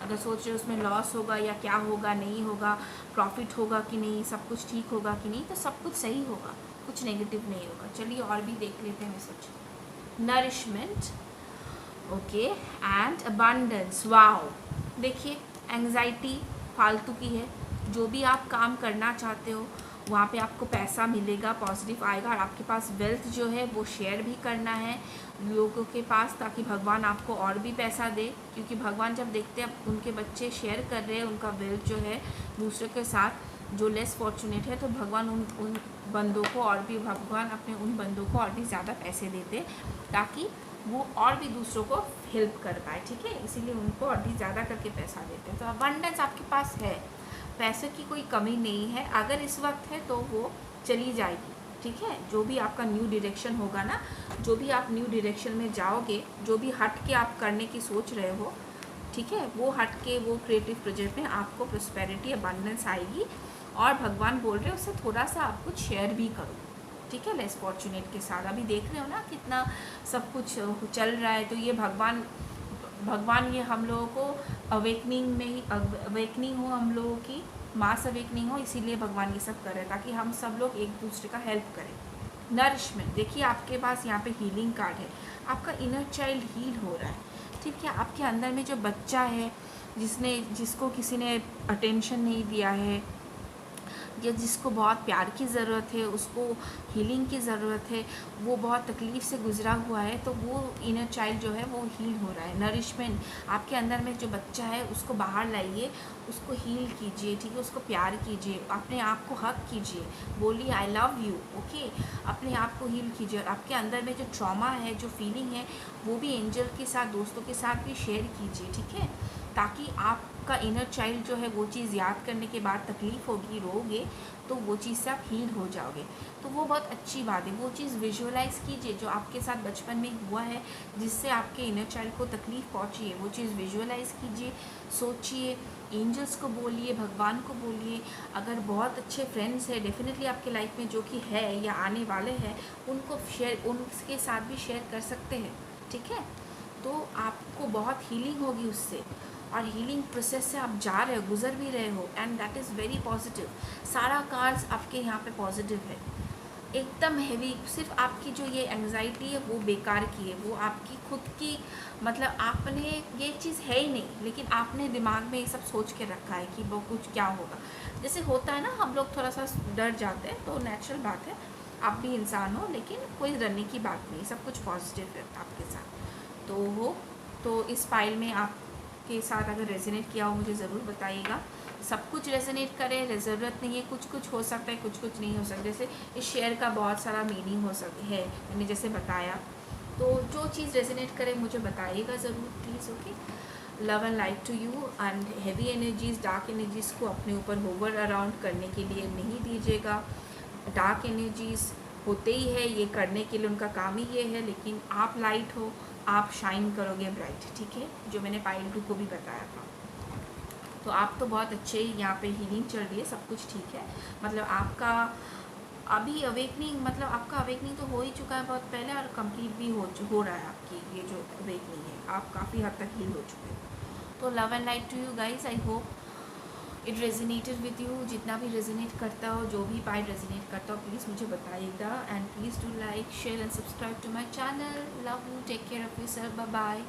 अगर सोच रहे हो उसमें लॉस होगा या क्या होगा, नहीं होगा, प्रॉफिट होगा कि नहीं, सब कुछ ठीक होगा कि नहीं, तो सब कुछ सही होगा, कुछ नेगेटिव नहीं होगा। चलिए और भी देख लेते हैं। मैं सोच nourishment, okay, and abundance. Wow, देखिए एंग्जाइटी फालतू की है, जो भी आप काम करना चाहते हो वहाँ पे आपको पैसा मिलेगा, पॉजिटिव आएगा, और आपके पास वेल्थ जो है वो शेयर भी करना है लोगों के पास, ताकि भगवान आपको और भी पैसा दे, क्योंकि भगवान जब देखते हैं उनके बच्चे शेयर कर रहे हैं उनका वेल्थ जो है दूसरे के साथ, जो लेस फॉर्चुनेट है, तो भगवान उन बंदों को और भी, भगवान अपने उन बंदों को और भी ज़्यादा पैसे देते ताकि वो और भी दूसरों को हेल्प कर पाए, ठीक है, इसीलिए उनको और भी ज़्यादा करके पैसा देते हैं। तो अबंडेंस आपके पास है, पैसे की कोई कमी नहीं है, अगर इस वक्त है तो वो चली जाएगी, ठीक है। जो भी आपका न्यू डायरेक्शन होगा ना, जो भी आप न्यू डायरेक्शन में जाओगे, जो भी हट के आप करने की सोच रहे हो, ठीक है, वो हट के वो क्रिएटिव प्रोजेक्ट में आपको प्रोस्पेरिटी अबंडेंस आएगी, और भगवान बोल रहे हैं उससे थोड़ा सा आप कुछ शेयर भी करो, ठीक है, लेस फॉर्चुनेट के साथ। अभी देख रहे हो ना कितना सब कुछ चल रहा है, तो ये भगवान ये हम लोगों को अवेकनिंग में ही, अवेकनिंग हो हम लोगों की, मास अवेकनिंग हो, इसीलिए भगवान ये सब कर रहे हैं ताकि हम सब लोग एक दूसरे का हेल्प करें। नरिशमेंट, देखिए आपके पास यहाँ पे हीलिंग कार्ड है, आपका इनर चाइल्ड हील हो रहा है, ठीक है, आपके अंदर में जो बच्चा है जिसको किसी ने अटेंशन नहीं दिया है, या जिसको बहुत प्यार की ज़रूरत है, उसको हीलिंग की ज़रूरत है, वो बहुत तकलीफ़ से गुजरा हुआ है, तो वो इनर चाइल्ड जो है वो हील हो रहा है। नरिशमेंट, आपके अंदर में जो बच्चा है उसको बाहर लाइए, उसको हील कीजिए, ठीक है, उसको प्यार कीजिए, अपने आप को हक कीजिए, बोलिए आई लव यू, ओके, अपने आप को हील कीजिए, और आपके अंदर में जो ट्रॉमा है, जो फीलिंग है, वो भी एंजल के साथ, दोस्तों के साथ भी शेयर कीजिए, ठीक है, ताकि आपका इनर चाइल्ड जो है वो चीज़ याद करने के बाद तकलीफ़ होगी, रोगे, तो वो चीज़ से आप हील हो जाओगे, तो वो बहुत अच्छी बात है। वो चीज़ विजुअलाइज़ कीजिए जो आपके साथ बचपन में हुआ है, जिससे आपके इनर चाइल्ड को तकलीफ़ पहुँची है, वो चीज़ विजुअलाइज़ कीजिए, सोचिए, एंजल्स को बोलिए, भगवान को बोलिए। अगर बहुत अच्छे फ्रेंड्स हैं डेफिनेटली आपके लाइफ में, जो कि है या आने वाले हैं, उनको शेयर, उनके साथ भी शेयर कर सकते हैं, ठीक है, तो आपको बहुत हीलिंग होगी उससे, और हीलिंग प्रोसेस से आप जा रहे हो, गुजर भी रहे हो, and that is very positive. सारा कार्ड्स आपके यहाँ पे पॉजिटिव है, एकदम हैवी। सिर्फ आपकी जो ये एंग्जाइटी है वो बेकार की है, वो आपकी खुद की, मतलब आपने ये चीज़ है ही नहीं, लेकिन आपने दिमाग में ये सब सोच के रखा है कि वो कुछ क्या होगा। जैसे होता है ना, हम लोग थोड़ा सा डर जाते हैं, तो नेचुरल बात है, आप भी इंसान हो, लेकिन कोई डरने की बात नहीं, सब कुछ पॉजिटिव है आपके साथ। तो इस फाइल में आप के साथ अगर रेजोनेट किया हो मुझे ज़रूर बताइएगा। सब कुछ रेजोनेट करे, ज़रूरत नहीं है, कुछ कुछ हो सकता है, कुछ कुछ नहीं हो सकता। जैसे इस शेयर का बहुत सारा मीनिंग हो सकता है, मैंने जैसे बताया, तो जो चीज़ रेजोनेट करे मुझे बताइएगा ज़रूर please, okay. Love and light to you, and heavy energies, dark energies को अपने ऊपर होवर अराउंड करने के लिए नहीं दीजिएगा। डार्क एनर्जीज़ होते ही है, ये करने के लिए उनका काम ही ये है, लेकिन आप लाइट हो, आप शाइन करोगे ब्राइट, ठीक है, जो मैंने पाइल 2 को भी बताया था। तो आप तो बहुत अच्छे यहाँ पे हीलिंग चल रही है, सब कुछ ठीक है। मतलब आपका अभी अवेकनिंग, मतलब आपका अवेकनिंग तो हो ही चुका है बहुत पहले, और कंप्लीट भी हो रहा है आपकी ये जो अवेकनिंग है, आप काफ़ी हद तक हील हो चुके हैं। तो love and light to you guys, I hope it resonated with you. जितना भी रेजोनेट करता हो, जो भी पार्ट रेजोनेट करता हो, प्लीज़ मुझे बताइएगा, and please do like share and subscribe to my channel. Love you, take care of yourself, bye bye.